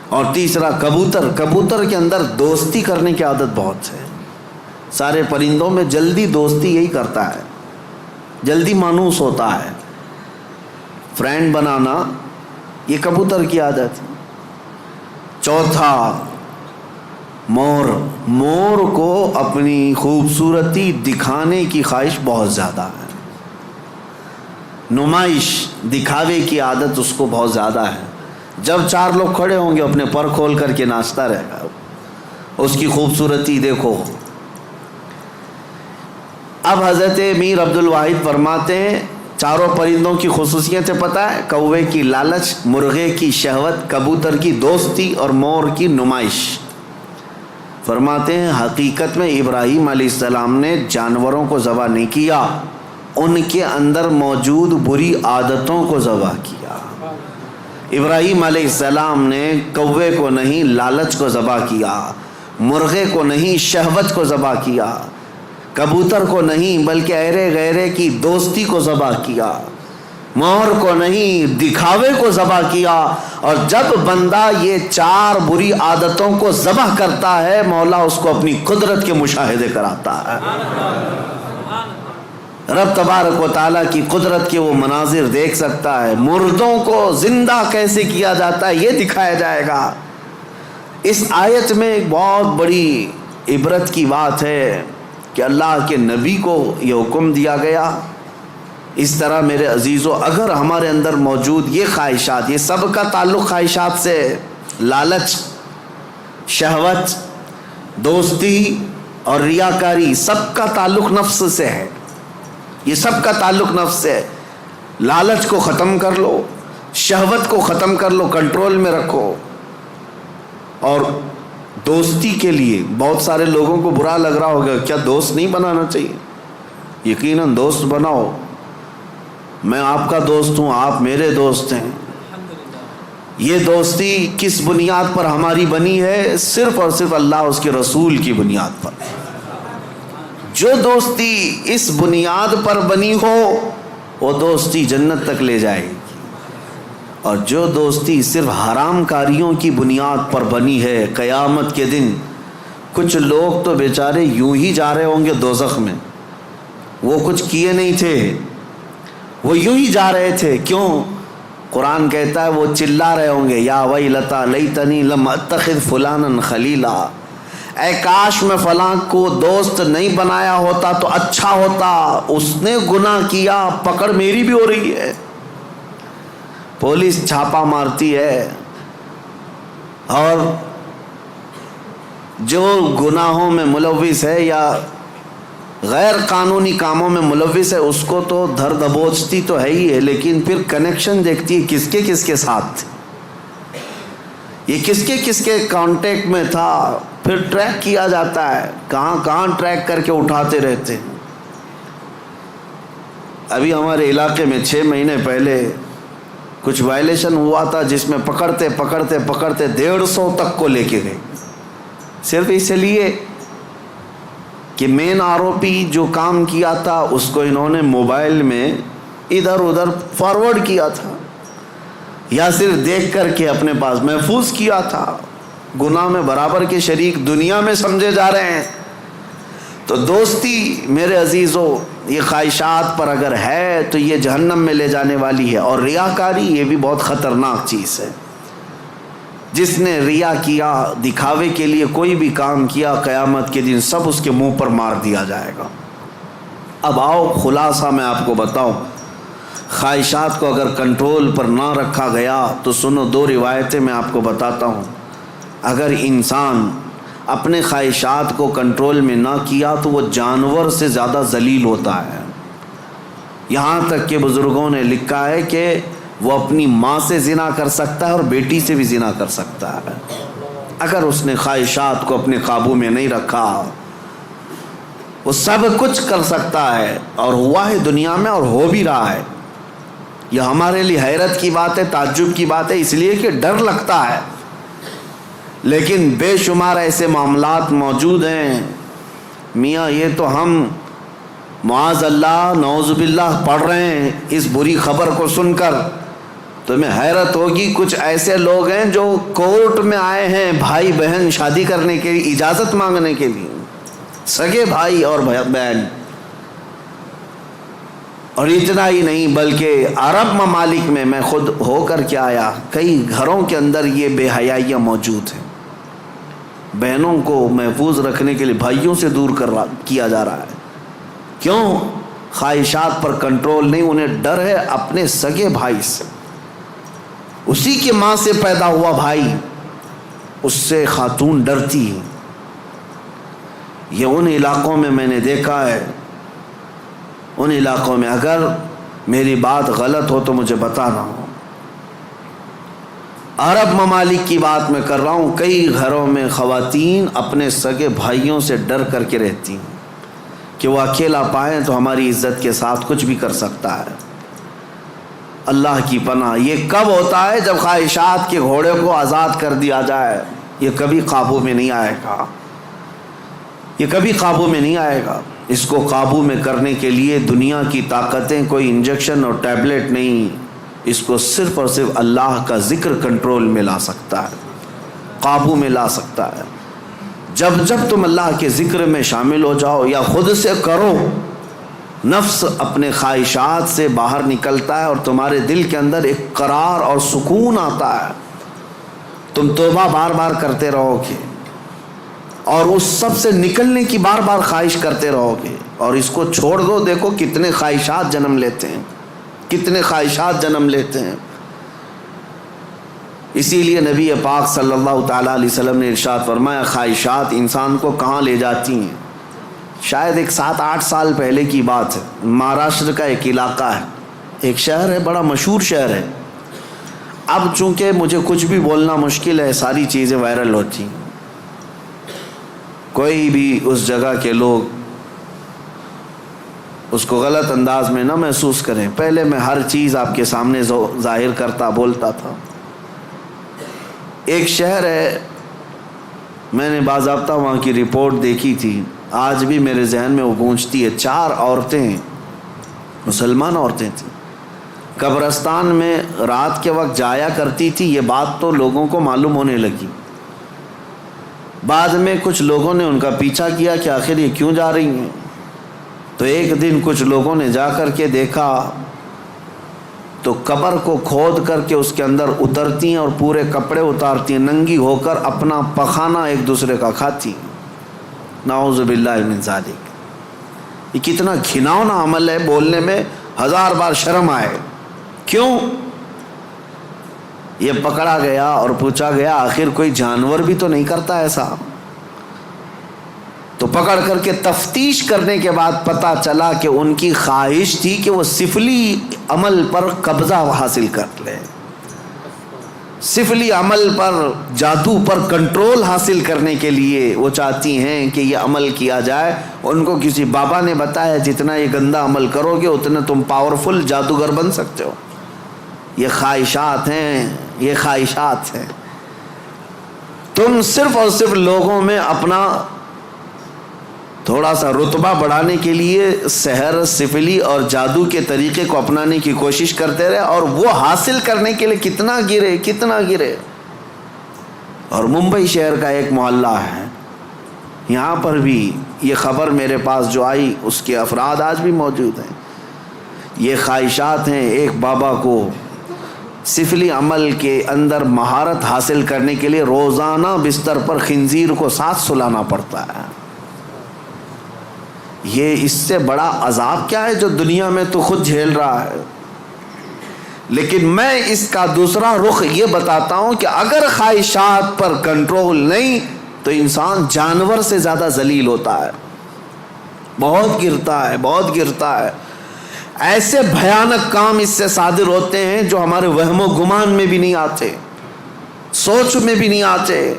اور تیسرا کبوتر، کبوتر کے اندر دوستی کرنے کی عادت بہت ہے. سارے پرندوں میں جلدی دوستی یہی کرتا ہے، جلدی مانوس ہوتا ہے، فرینڈ بنانا یہ کبوتر کی عادت. چوتھا مور، مور کو اپنی خوبصورتی دکھانے کی خواہش بہت زیادہ ہے، نمائش، دکھاوے کی عادت اس کو بہت زیادہ ہے. جب 4 لوگ کھڑے ہوں گے اپنے پر کھول کر کے ناچتا رہے گا، اس کی خوبصورتی دیکھو. اب حضرت میر عبد الواحد فرماتے ہیں 4 پرندوں کی خصوصیتیں پتہ ہے؟ کوے کی لالچ، مرغے کی شہوت، کبوتر کی دوستی اور مور کی نمائش. فرماتے ہیں حقیقت میں ابراہیم علیہ السلام نے جانوروں کو ذبح نہیں کیا، ان کے اندر موجود بری عادتوں کو ذبح کیا. ابراہیم علیہ السلام نے کوے کو نہیں لالچ کو ذبح کیا، مرغے کو نہیں شہوت کو ذبح کیا، کبوتر کو نہیں بلکہ ایرے غیرے کی دوستی کو ذبح کیا، مور کو نہیں دکھاوے کو ذبح کیا. اور جب بندہ یہ 4 بری عادتوں کو ذبح کرتا ہے مولا اس کو اپنی قدرت کے مشاہدے کراتا ہے. رب تبارک و تعالیٰ کی قدرت کے وہ مناظر دیکھ سکتا ہے. مردوں کو زندہ کیسے کیا جاتا ہے یہ دکھایا جائے گا. اس آیت میں ایک بہت بڑی عبرت کی بات ہے کہ اللہ کے نبی کو یہ حکم دیا گیا. اس طرح میرے عزیزو اگر ہمارے اندر موجود یہ خواہشات، یہ سب کا تعلق خواہشات سے، لالچ، شہوت، دوستی اور ریاکاری، سب کا تعلق نفس سے ہے. یہ سب کا تعلق نفس سے ہے. لالچ کو ختم کر لو، شہوت کو ختم کر لو، کنٹرول میں رکھو، اور دوستی کے لیے بہت سارے لوگوں کو برا لگ رہا ہوگا، کیا دوست نہیں بنانا چاہیے؟ یقیناً دوست بناؤ، میں آپ کا دوست ہوں، آپ میرے دوست ہیں۔ یہ دوستی کس بنیاد پر ہماری بنی ہے؟ صرف اور صرف اللہ اس کے رسول کی بنیاد پر۔ جو دوستی اس بنیاد پر بنی ہو وہ دوستی جنت تک لے جائے گی، اور جو دوستی صرف حرام کاریوں کی بنیاد پر بنی ہے، قیامت کے دن کچھ لوگ تو بیچارے یوں ہی جا رہے ہوں گے دوزخ میں، وہ کچھ کیے نہیں تھے، وہ یوں ہی جا رہے تھے۔ کیوں؟ قرآن کہتا ہے وہ چلا رہے ہوں گے، یا ویلتا لیتنی لم اتخذ فلانا خلیلا، اے کاش میں فلاں کو دوست نہیں بنایا ہوتا تو اچھا ہوتا، اس نے گناہ کیا، پکڑ میری بھی ہو رہی ہے، پولیس چھاپا مارتی ہے، اور جو گناہوں میں ملوث ہے یا غیر قانونی کاموں میں ملوث ہے اس کو تو دھر دبوچتی تو ہے ہی ہے، لیکن پھر کنیکشن دیکھتی ہے کس کے ساتھ، یہ کس کے کانٹیکٹ میں تھا، پھر ٹریک کیا جاتا ہے، کہاں ٹریک کر کے اٹھاتے رہتے ہیں۔ ابھی ہمارے علاقے میں 6 مہینے پہلے کچھ وائلیشن ہوا تھا جس میں پکڑتے 150 تک کو لے کے گئے، صرف اس لیے کہ مین آروپی جو کام کیا تھا اس کو انہوں نے موبائل میں ادھر ادھر فارورڈ کیا تھا، یا صرف دیکھ کر کے اپنے پاس محفوظ کیا تھا۔ گناہ میں برابر کے شریک دنیا میں سمجھے جا رہے ہیں۔ تو دوستی میرے عزیزو یہ خواہشات پر اگر ہے تو یہ جہنم میں لے جانے والی ہے، اور ریاکاری یہ بھی بہت خطرناک چیز ہے۔ جس نے ریا کیا، دکھاوے کے لیے کوئی بھی کام کیا، قیامت کے دن سب اس کے منہ پر مار دیا جائے گا۔ اب آؤ خلاصہ میں آپ کو بتاؤں، خواہشات کو اگر کنٹرول پر نہ رکھا گیا تو سنو 2 روایتیں میں آپ کو بتاتا ہوں۔ اگر انسان اپنے خواہشات کو کنٹرول میں نہ کیا تو وہ جانور سے زیادہ ذلیل ہوتا ہے۔ یہاں تک کہ بزرگوں نے لکھا ہے کہ وہ اپنی ماں سے زنا کر سکتا ہے اور بیٹی سے بھی زنا کر سکتا ہے اگر اس نے خواہشات کو اپنے قابو میں نہیں رکھا۔ وہ سب کچھ کر سکتا ہے، اور ہوا ہے دنیا میں اور ہو بھی رہا ہے۔ یہ ہمارے لیے حیرت کی بات ہے، تعجب کی بات ہے، اس لیے کہ ڈر لگتا ہے، لیکن بے شمار ایسے معاملات موجود ہیں میاں، یہ تو ہم معاذ اللہ نعوذ باللہ پڑھ رہے ہیں اس بری خبر کو سن کر، تمہیں حیرت ہوگی۔ کچھ ایسے لوگ ہیں جو کورٹ میں آئے ہیں بھائی بہن شادی کرنے کے لیے، اجازت مانگنے کے لیے، سگے بھائی اور بہن۔ اور اتنا ہی نہیں بلکہ عرب ممالک میں خود ہو کر کے آیا، کئی گھروں کے اندر یہ بے حیائیاں موجود ہیں۔ بہنوں کو محفوظ رکھنے کے لیے بھائیوں سے دور کیا جا رہا ہے۔ کیوں؟ خواہشات پر کنٹرول نہیں، انہیں ڈر ہے اپنے سگے بھائی سے، اسی کے ماں سے پیدا ہوا بھائی، اس سے خاتون ڈرتی ہے۔ یہ ان علاقوں میں نے دیکھا ہے، ان علاقوں میں، اگر میری بات غلط ہو تو مجھے بتانا ہو۔ عرب ممالک کی بات میں کر رہا ہوں، کئی گھروں میں خواتین اپنے سگے بھائیوں سے ڈر کر کے رہتی ہیں کہ وہ اکیلا پائیں تو ہماری عزت کے ساتھ کچھ بھی کر سکتا ہے۔ اللہ کی پناہ، یہ کب ہوتا ہے؟ جب خواہشات کے گھوڑے کو آزاد کر دیا جائے۔ یہ کبھی قابو میں نہیں آئے گا، یہ کبھی قابو میں نہیں آئے گا۔ اس کو قابو میں کرنے کے لیے دنیا کی طاقتیں، کوئی انجیکشن اور ٹیبلٹ نہیں، اس کو صرف اور صرف اللہ کا ذکر کنٹرول میں لا سکتا ہے، قابو میں لا سکتا ہے۔ جب تم اللہ کے ذکر میں شامل ہو جاؤ یا خود سے کرو، نفس اپنے خواہشات سے باہر نکلتا ہے اور تمہارے دل کے اندر ایک قرار اور سکون آتا ہے۔ تم توبہ بار بار کرتے رہو گے اور اس سب سے نکلنے کی بار بار خواہش کرتے رہو گے، اور اس کو چھوڑ دو، دیکھو کتنے خواہشات جنم لیتے ہیں، کتنے خواہشات جنم لیتے ہیں۔ اسی لیے نبی پاک صلی اللہ تعالیٰ علیہ وسلم نے ارشاد فرمایا، خواہشات انسان کو کہاں لے جاتی ہیں۔ شاید ایک 7-8 سال پہلے کی بات ہے، مہاراشٹر کا ایک علاقہ ہے، ایک شہر ہے، بڑا مشہور شہر ہے۔ اب چونکہ مجھے کچھ بھی بولنا مشکل ہے، ساری چیزیں وائرل ہوتی ہیں۔ کوئی بھی اس جگہ کے لوگ اس کو غلط انداز میں نہ محسوس کریں. پہلے میں ہر چیز آپ کے سامنے ظاہر کرتا بولتا تھا. ایک شہر ہے، میں نے باضابطہ وہاں کی رپورٹ دیکھی تھی، آج بھی میرے ذہن میں وہ گونجتی ہے. 4 عورتیں، مسلمان عورتیں تھیں، قبرستان میں رات کے وقت جایا کرتی تھی. یہ بات تو لوگوں کو معلوم ہونے لگی. بعد میں کچھ لوگوں نے ان کا پیچھا کیا کہ آخر یہ کیوں جا رہی ہیں. تو ایک دن کچھ لوگوں نے جا کر کے دیکھا تو قبر کو کھود کر کے اس کے اندر اترتی ہیں اور پورے کپڑے اتارتی ہیں، ننگی ہو کر اپنا پخانہ ایک دوسرے کا کھاتی. نعوذ باللہ من ذالک. یہ کتنا گھناؤنا عمل ہے، بولنے میں 1000 بار شرم آئے. کیوں؟ یہ پکڑا گیا اور پوچھا گیا آخر کوئی جانور بھی تو نہیں کرتا ایسا. تو پکڑ کر کے تفتیش کرنے کے بعد پتہ چلا کہ ان کی خواہش تھی کہ وہ سفلی عمل پر قبضہ حاصل کر لیں، سفلی عمل پر، جادو پر کنٹرول حاصل کرنے کے لیے وہ چاہتی ہیں کہ یہ عمل کیا جائے. ان کو کسی بابا نے بتایا جتنا یہ گندا عمل کرو گے اتنا تم پاورفل جادوگر بن سکتے ہو. یہ خواہشات ہیں، یہ خواہشات ہیں. تم صرف اور صرف لوگوں میں اپنا تھوڑا سا رتبہ بڑھانے کے لیے سحر، سفلی اور جادو کے طریقے کو اپنانے کی کوشش کرتے رہے اور وہ حاصل کرنے کے لیے کتنا گرے. اور ممبئی شہر کا ایک محلہ ہے، یہاں پر بھی یہ خبر میرے پاس جو آئی اس کے افراد آج بھی موجود ہیں. یہ خواہشات ہیں. ایک بابا کو سفلی عمل کے اندر مہارت حاصل کرنے کے لیے روزانہ بستر پر خنزیر کو ساتھ سلانا پڑتا ہے. یہ اس سے بڑا عذاب کیا ہے جو دنیا میں تو خود جھیل رہا ہے. لیکن میں اس کا دوسرا رخ یہ بتاتا ہوں کہ اگر خواہشات پر کنٹرول نہیں تو انسان جانور سے زیادہ ذلیل ہوتا ہے، بہت گرتا ہے. ایسے بھیانک کام اس سے صادر ہوتے ہیں جو ہمارے وہم و گمان میں بھی نہیں آتے، سوچ میں بھی نہیں آتے.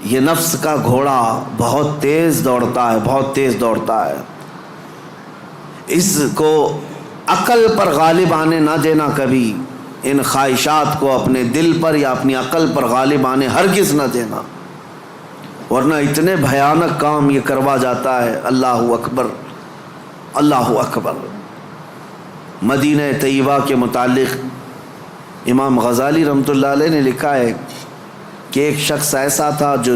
یہ نفس کا گھوڑا بہت تیز دوڑتا ہے. اس کو عقل پر غالب آنے نہ دینا کبھی. ان خواہشات کو اپنے دل پر یا اپنی عقل پر غالب آنے ہرگز نہ دینا، ورنہ اتنے بھیانک کام یہ کروا جاتا ہے. اللہ اکبر، اللہ اکبر. مدینہ طیبہ کے متعلق امام غزالی رحمۃ اللہ علیہ نے لکھا ہے کہ ایک شخص ایسا تھا جو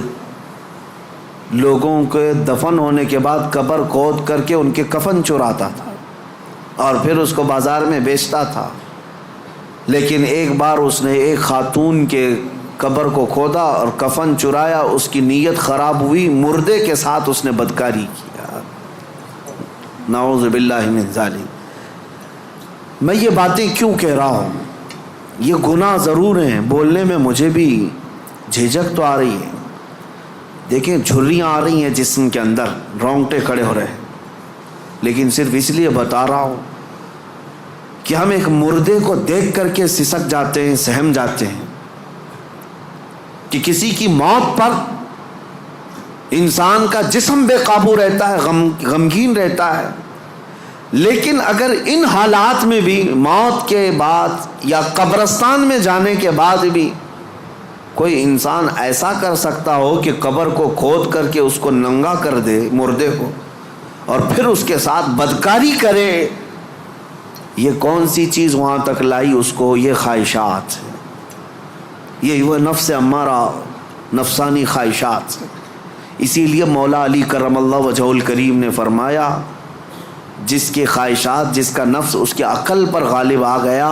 لوگوں کے دفن ہونے کے بعد قبر کھود کر کے ان کے کفن چراتا تھا اور پھر اس کو بازار میں بیچتا تھا. لیکن ایک بار اس نے ایک خاتون کے قبر کو کھودا اور کفن چرایا. اس کی نیت خراب ہوئی، مردے کے ساتھ اس نے بدکاری کیا. نعوذ باللہ من ذالک. میں یہ باتیں کیوں کہہ رہا ہوں؟ یہ گناہ ضرور ہیں، بولنے میں مجھے بھی جھجک تو آ رہی ہے. دیکھیں جھریاں آ رہی ہیں جسم کے اندر، رونگٹے کھڑے ہو رہے ہیں. لیکن صرف اس لیے بتا رہا ہوں کہ ہم ایک مردے کو دیکھ کر کے سسک جاتے ہیں، سہم جاتے ہیں کہ کسی کی موت پر انسان کا جسم بے قابو رہتا ہے، غمگین رہتا ہے. لیکن اگر ان حالات میں بھی موت کے بعد یا قبرستان میں جانے کے بعد بھی کوئی انسان ایسا کر سکتا ہو کہ قبر کو کھود کر کے اس کو ننگا کر دے مردے کو اور پھر اس کے ساتھ بدکاری کرے، یہ کون سی چیز وہاں تک لائی اس کو؟ یہ خواہشات، یہ وہ نفس امارہ، نفسانی خواہشات. اسی لیے مولا علی کرم اللہ وجہہ الکریم نے فرمایا جس کی خواہشات، جس کا نفس اس کی عقل پر غالب آ گیا،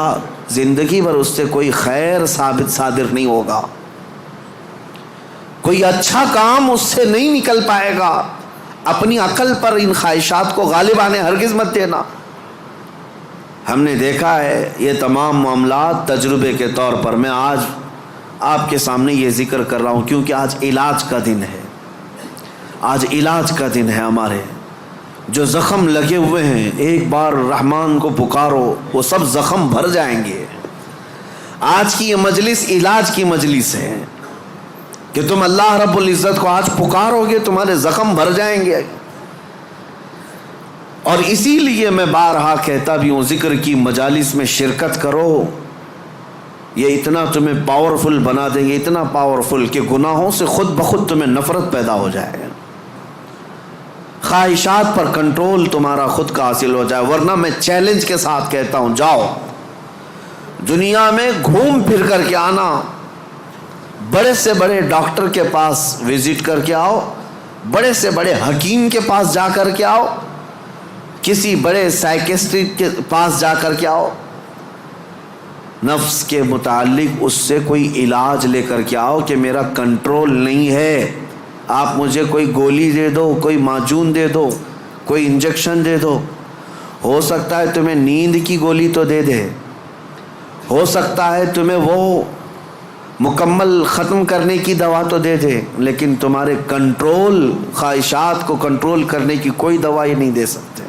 زندگی بھر اس سے کوئی خیر صادر نہیں ہوگا، کوئی اچھا کام اس سے نہیں نکل پائے گا. اپنی عقل پر ان خواہشات کو غالب آنے ہرگز مت دینا. ہم نے دیکھا ہے یہ تمام معاملات تجربے کے طور پر. میں آج آپ کے سامنے یہ ذکر کر رہا ہوں کیونکہ آج علاج کا دن ہے. آج علاج کا دن ہے. ہمارے جو زخم لگے ہوئے ہیں ایک بار رحمان کو پکارو وہ سب زخم بھر جائیں گے. آج کی یہ مجلس علاج کی مجلس ہے. کہ تم اللہ رب العزت کو آج پکارو گے تمہارے زخم بھر جائیں گے. اور اسی لیے میں بارہا کہتا بھی ہوں ذکر کی مجالس میں شرکت کرو. یہ اتنا تمہیں پاورفل بنا دیں گے, اتنا پاورفل کہ گناہوں سے خود بخود تمہیں نفرت پیدا ہو جائے گا, خواہشات پر کنٹرول تمہارا خود کا حاصل ہو جائے. ورنہ میں چیلنج کے ساتھ کہتا ہوں جاؤ دنیا میں گھوم پھر کر کے آنا, بڑے سے بڑے ڈاکٹر کے پاس وزٹ کر کے آؤ, بڑے سے بڑے حکیم کے پاس جا کر کے آؤ, کسی بڑے سائیکسٹرسٹ کے پاس جا کر کے آؤ, نفس کے متعلق اس سے کوئی علاج لے کر کے آؤ کہ میرا کنٹرول نہیں ہے. آپ مجھے کوئی گولی دے دو, کوئی معجون دے دو, کوئی انجیکشن دے دو. ہو سکتا ہے تمہیں نیند کی گولی تو دے دے, ہو سکتا ہے تمہیں وہ مکمل ختم کرنے کی دوا تو دے دے, لیکن تمہارے کنٹرول, خواہشات کو کنٹرول کرنے کی کوئی دوا ہی نہیں دے سکتے.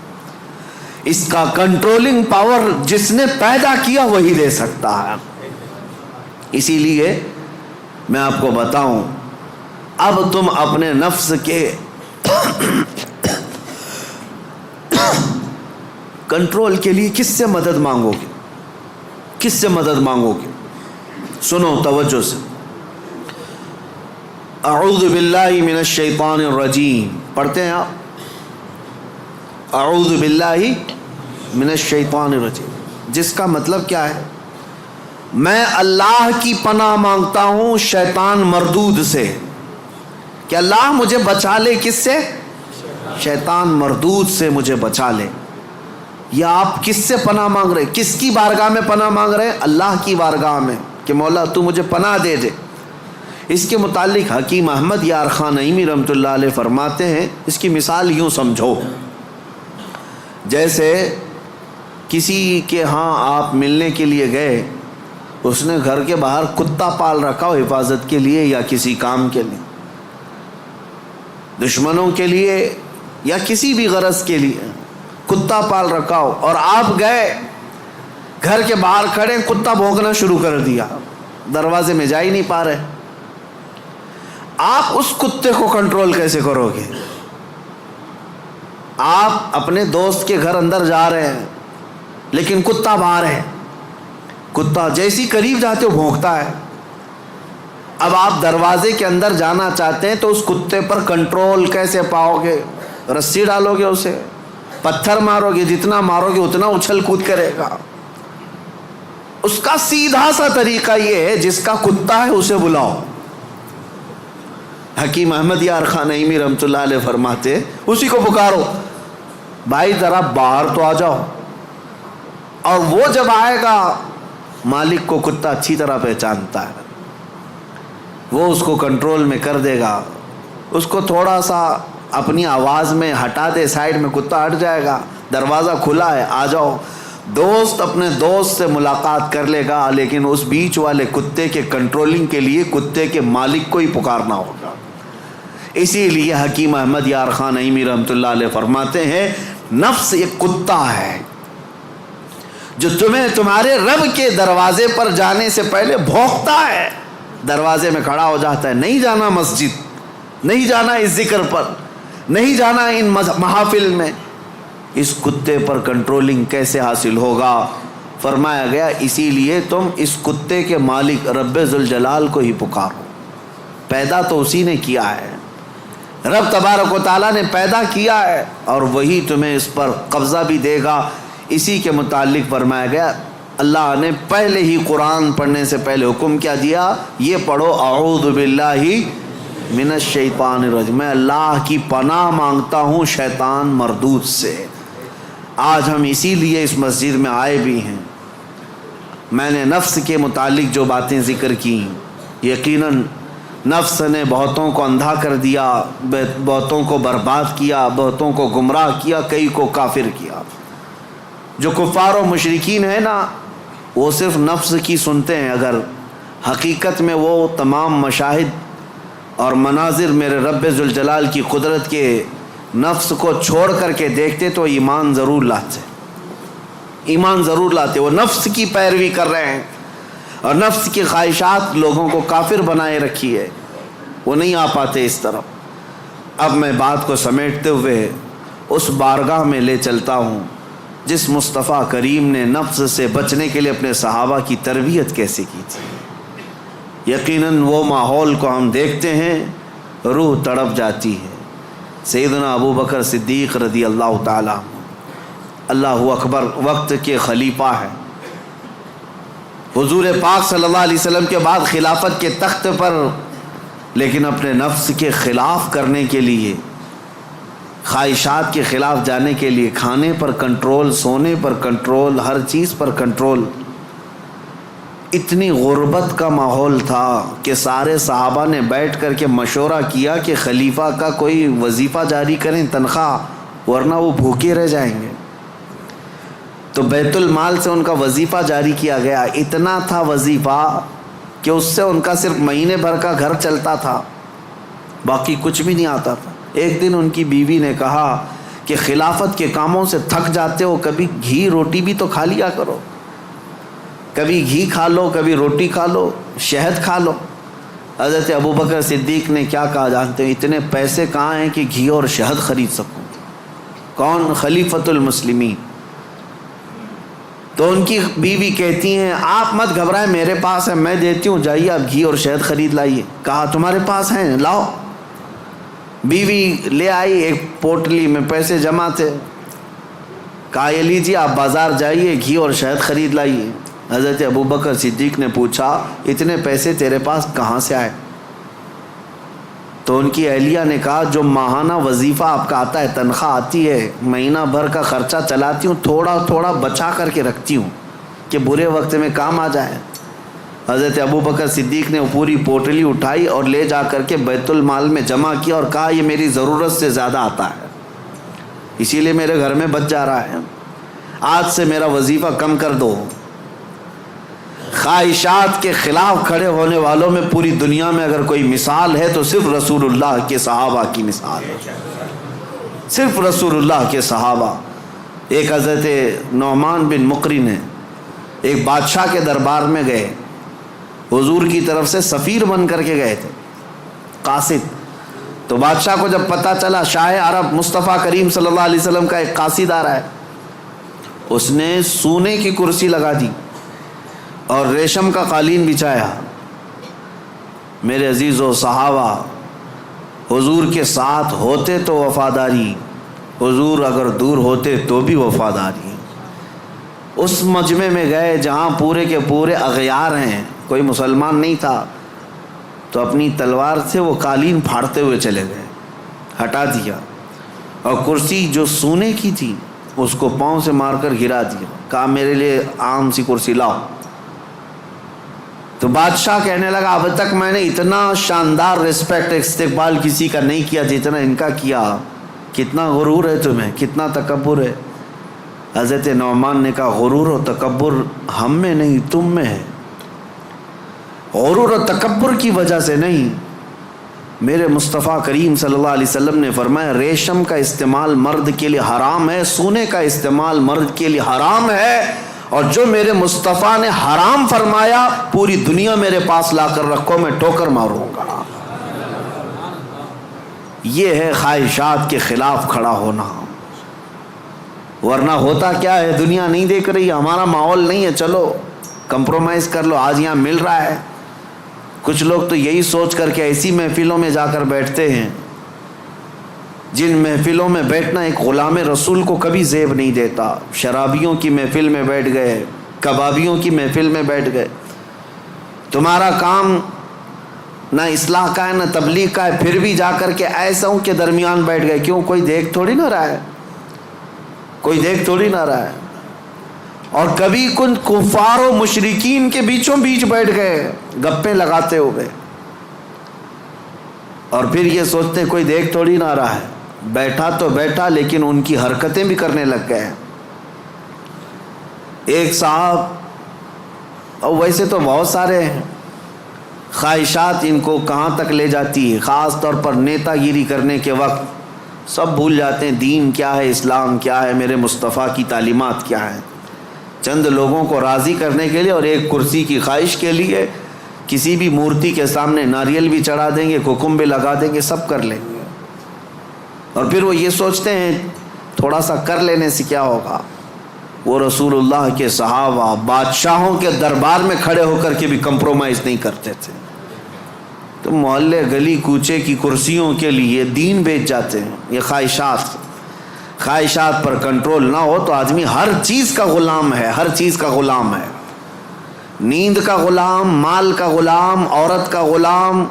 اس کا کنٹرولنگ پاور جس نے پیدا کیا وہی دے سکتا ہے. اسی لیے میں آپ کو بتاؤں, اب تم اپنے نفس کے کنٹرول کے لیے کس سے مدد مانگو گے, کس سے مدد مانگو گے؟ سنو توجہ سے. اعوذ باللہ من الشیطان الرجیم پڑھتے ہیں آپ, اعوذ باللہ من الشیطان الرجیم, جس کا مطلب کیا ہے؟ میں اللہ کی پناہ مانگتا ہوں شیطان مردود سے, کہ اللہ مجھے بچا لے کس سے؟ شیطان مردود سے مجھے بچا لے. یا آپ کس سے پناہ مانگ رہے, کس کی بارگاہ میں پناہ مانگ رہے ہیں؟ اللہ کی بارگاہ میں, کہ مولا تو مجھے پناہ دے دے. اس کے متعلق حکیم احمد یار خان نعیمی رحمۃ اللہ علیہ فرماتے ہیں, اس کی مثال یوں سمجھو, جیسے کسی کے ہاں آپ ملنے کے لیے گئے, اس نے گھر کے باہر کتا پال رکھا ہو حفاظت کے لیے یا کسی کام کے لیے, دشمنوں کے لیے یا کسی بھی غرض کے لیے کتا پال رکھا ہو, اور آپ گئے گھر کے باہر کھڑے, کتا بھونکنا شروع کر دیا, دروازے میں جا ہی نہیں پا رہے. آپ اس کتے کو کنٹرول کیسے کرو گے؟ آپ اپنے دوست کے گھر اندر جا رہے ہیں لیکن کتا باہر ہے, کتا جیسی قریب جاتے ہو بھونکتا ہے. اب آپ دروازے کے اندر جانا چاہتے ہیں تو اس کتے پر کنٹرول کیسے پاؤ گے؟ رسی ڈالو گے اسے, پتھر مارو گے, جتنا مارو گے اتنا اچھل کود کرے گا. اس کا سیدھا سا طریقہ یہ ہے, جس کا کتا ہے اسے بلاؤ. حکیم احمد یار خان نعیمی رحمۃ اللہ علیہ فرماتے اسی کو پکارو, بھائی ذرا باہر تو آ جاؤ. اور وہ جب آئے گا, مالک کو کتا اچھی طرح پہچانتا ہے, وہ اس کو کنٹرول میں کر دے گا. اس کو تھوڑا سا اپنی آواز میں ہٹا دے, سائڈ میں کتا ہٹ جائے گا, دروازہ کھلا ہے آ جاؤ. دوست اپنے دوست سے ملاقات کر لے گا, لیکن اس بیچ والے کتے کے کنٹرولنگ کے لیے کتے کے مالک کو ہی پکارنا ہوگا. اسی لیے حکیم احمد یار خان نعیمی رحمۃ اللہ علیہ فرماتے ہیں نفس ایک کتا ہے جو تمہیں تمہارے رب کے دروازے پر جانے سے پہلے بھونکتا ہے, دروازے میں کھڑا ہو جاتا ہے, نہیں جانا مسجد, نہیں جانا اس ذکر پر, نہیں جانا ان محافل میں. اس کتے پر کنٹرولنگ کیسے حاصل ہوگا؟ فرمایا گیا اسی لیے تم اس کتے کے مالک رب ذوالجلال کو ہی پکارو. پیدا تو اسی نے کیا ہے, رب تبارک و تعالیٰ نے پیدا کیا ہے, اور وہی تمہیں اس پر قبضہ بھی دے گا. اسی کے متعلق فرمایا گیا اللہ نے پہلے ہی قرآن پڑھنے سے پہلے حکم کیا دیا, یہ پڑھو اعوذ باللہ من الشیطان الرجیم, میں اللہ کی پناہ مانگتا ہوں شیطان مردود سے. آج ہم اسی لیے اس مسجد میں آئے بھی ہیں. میں نے نفس کے متعلق جو باتیں ذکر کی, یقیناً نفس نے بہتوں کو اندھا کر دیا, بہتوں کو برباد کیا, بہتوں کو گمراہ کیا, کئی کو کافر کیا. جو کفار و مشرکین ہیں نا, وہ صرف نفس کی سنتے ہیں, اگر حقیقت میں وہ تمام مشاہد اور مناظر میرے رب ذوالجلال کی قدرت کے نفس کو چھوڑ کر کے دیکھتے تو ایمان ضرور لاتے, ایمان ضرور لاتے. وہ نفس کی پیروی کر رہے ہیں اور نفس کی خواہشات لوگوں کو کافر بنائے رکھی ہے. وہ نہیں آ پاتے اس طرف۔ اب میں بات کو سمیٹتے ہوئے اس بارگاہ میں لے چلتا ہوں جس مصطفیٰ کریم نے نفس سے بچنے کے لیے اپنے صحابہ کی تربیت کیسے کی تھی۔ یقیناً وہ ماحول کو ہم دیکھتے ہیں، روح تڑپ جاتی ہے۔ سیدنا ابو بکر صدیق رضی اللہ تعالیٰ، اللہ اکبر، وقت کے خلیفہ ہیں، حضور پاک صلی اللہ علیہ وسلم کے بعد خلافت کے تخت پر، لیکن اپنے نفس کے خلاف کرنے کے لیے، خواہشات کے خلاف جانے کے لیے، کھانے پر کنٹرول، سونے پر کنٹرول، ہر چیز پر کنٹرول۔ اتنی غربت کا ماحول تھا کہ سارے صحابہ نے بیٹھ کر کے مشورہ کیا کہ خلیفہ کا کوئی وظیفہ جاری کریں، تنخواہ، ورنہ وہ بھوکے رہ جائیں گے۔ تو بیت المال سے ان کا وظیفہ جاری کیا گیا۔ اتنا تھا وظیفہ کہ اس سے ان کا صرف مہینے بھر کا گھر چلتا تھا، باقی کچھ بھی نہیں آتا تھا۔ ایک دن ان کی بیوی نے کہا کہ خلافت کے کاموں سے تھک جاتے ہو، کبھی گھی روٹی بھی تو کھا لیا کرو، کبھی گھی کھا لو، کبھی روٹی کھا لو، شہد کھا لو۔ حضرت ابوبکر صدیق نے کیا کہا جانتے ہیں؟ اتنے پیسے کہاں ہیں کہ گھی اور شہد خرید سکوں؟ کون؟ خلیفۃ المسلمین۔ تو ان کی بیوی کہتی ہیں آپ مت گھبرائیں، میرے پاس ہے، میں دیتی ہوں، جائیے آپ گھی اور شہد خرید لائیے۔ کہا تمہارے پاس ہیں، لاؤ۔ بیوی لے آئی، ایک پوٹلی میں پیسے جمع تھے۔ کہا یہ لیجیے، آپ بازار جائیے، گھی اور شہد خرید لائیے۔ حضرت ابوبکر صدیق نے پوچھا اتنے پیسے تیرے پاس کہاں سے آئے؟ تو ان کی اہلیہ نے کہا جو ماہانہ وظیفہ آپ کا آتا ہے، تنخواہ آتی ہے، مہینہ بھر کا خرچہ چلاتی ہوں، تھوڑا تھوڑا بچا کر کے رکھتی ہوں کہ برے وقت میں کام آ جائے۔ حضرت ابوبکر صدیق نے وہ پوری پوٹلی اٹھائی اور لے جا کر کے بیت المال میں جمع کیا اور کہا یہ میری ضرورت سے زیادہ آتا ہے، اسی لیے میرے گھر میں بچ جا رہا ہے، آج سے میرا وظیفہ کم کر دو۔ خواہشات کے خلاف کھڑے ہونے والوں میں پوری دنیا میں اگر کوئی مثال ہے تو صرف رسول اللہ کے صحابہ کی مثال ہے، صرف رسول اللہ کے صحابہ۔ ایک حضرت نعمان بن مقرن ہے، ایک بادشاہ کے دربار میں گئے، حضور کی طرف سے سفیر بن کر کے گئے تھے، قاصد۔ تو بادشاہ کو جب پتہ چلا شاہ عرب مصطفیٰ کریم صلی اللہ علیہ وسلم کا ایک قاصد آ رہا ہے، اس نے سونے کی کرسی لگا دی اور ریشم کا قالین بچھایا۔ میرے عزیز و صحابہ، حضور کے ساتھ ہوتے تو وفاداری، حضور اگر دور ہوتے تو بھی وفاداری۔ اس مجمع میں گئے جہاں پورے کے پورے اغیار ہیں، کوئی مسلمان نہیں تھا، تو اپنی تلوار سے وہ قالین پھاڑتے ہوئے چلے گئے، ہٹا دیا، اور کرسی جو سونے کی تھی اس کو پاؤں سے مار کر گرا دیا، کہا میرے لیے عام سی کرسی لاؤ۔ تو بادشاہ کہنے لگا اب تک میں نے اتنا شاندار رسپیکٹ استقبال کسی کا نہیں کیا جتنا ان کا کیا، کتنا غرور ہے تمہیں، کتنا تکبر ہے۔ حضرت نعمان نے کہا غرور و تکبر ہم میں نہیں تم میں ہے، غرور و تکبر کی وجہ سے نہیں۔ میرے مصطفیٰ کریم صلی اللہ علیہ وسلم نے فرمایا ریشم کا استعمال مرد کے لیے حرام ہے، سونے کا استعمال مرد کے لیے حرام ہے، اور جو میرے مصطفیٰ نے حرام فرمایا پوری دنیا میرے پاس لا کر رکھو، میں ٹھوکر ماروں گا۔ یہ ہے خواہشات کے خلاف کھڑا ہونا، ورنہ ہوتا کیا ہے، دنیا نہیں دیکھ رہی، ہمارا ماحول نہیں ہے، چلو کمپرومائز کر لو، آج یہاں مل رہا ہے۔ کچھ لوگ تو یہی سوچ کر کے ایسی محفلوں میں جا کر بیٹھتے ہیں جن محفلوں میں بیٹھنا ایک غلام رسول کو کبھی زیب نہیں دیتا۔ شرابیوں کی محفل میں بیٹھ گئے، کبابیوں کی محفل میں بیٹھ گئے، تمہارا کام نہ اصلاح کا ہے نہ تبلیغ کا ہے، پھر بھی جا کر کے ایسوں کے درمیان بیٹھ گئے، کیوں؟ کوئی دیکھ تھوڑی نہ رہا ہے، کوئی دیکھ تھوڑی نہ رہا ہے۔ اور کبھی کچھ کفار و مشرکین کے بیچوں بیچ بیٹھ گئے گپیں لگاتے ہوئے، اور پھر یہ سوچتے کوئی دیکھ تھوڑی نہ رہا ہے، بیٹھا تو بیٹھا لیکن ان کی حرکتیں بھی کرنے لگ گئے۔ ایک صاحب، اور ویسے تو بہت سارے ہیں، خواہشات ان کو کہاں تک لے جاتی ہے، خاص طور پر نیتا گیری کرنے کے وقت سب بھول جاتے ہیں دین کیا ہے، اسلام کیا ہے، میرے مصطفیٰ کی تعلیمات کیا ہے۔ چند لوگوں کو راضی کرنے کے لیے اور ایک کرسی کی خواہش کے لیے کسی بھی مورتی کے سامنے ناریل بھی چڑھا دیں گے, حکم بھی لگا دیں گے, سب کر لیں گے. اور پھر وہ یہ سوچتے ہیں تھوڑا سا کر لینے سے کیا ہوگا. وہ رسول اللہ کے صحابہ بادشاہوں کے دربار میں کھڑے ہو کر کے بھی کمپرومائز نہیں کرتے تھے. تو محلے گلی کوچے کی کرسیوں کے لیے دین بیچ جاتے ہیں. یہ خواہشات پر کنٹرول نہ ہو تو آدمی ہر چیز کا غلام ہے, ہر چیز کا غلام ہے. نیند کا غلام, مال کا غلام, عورت کا غلام,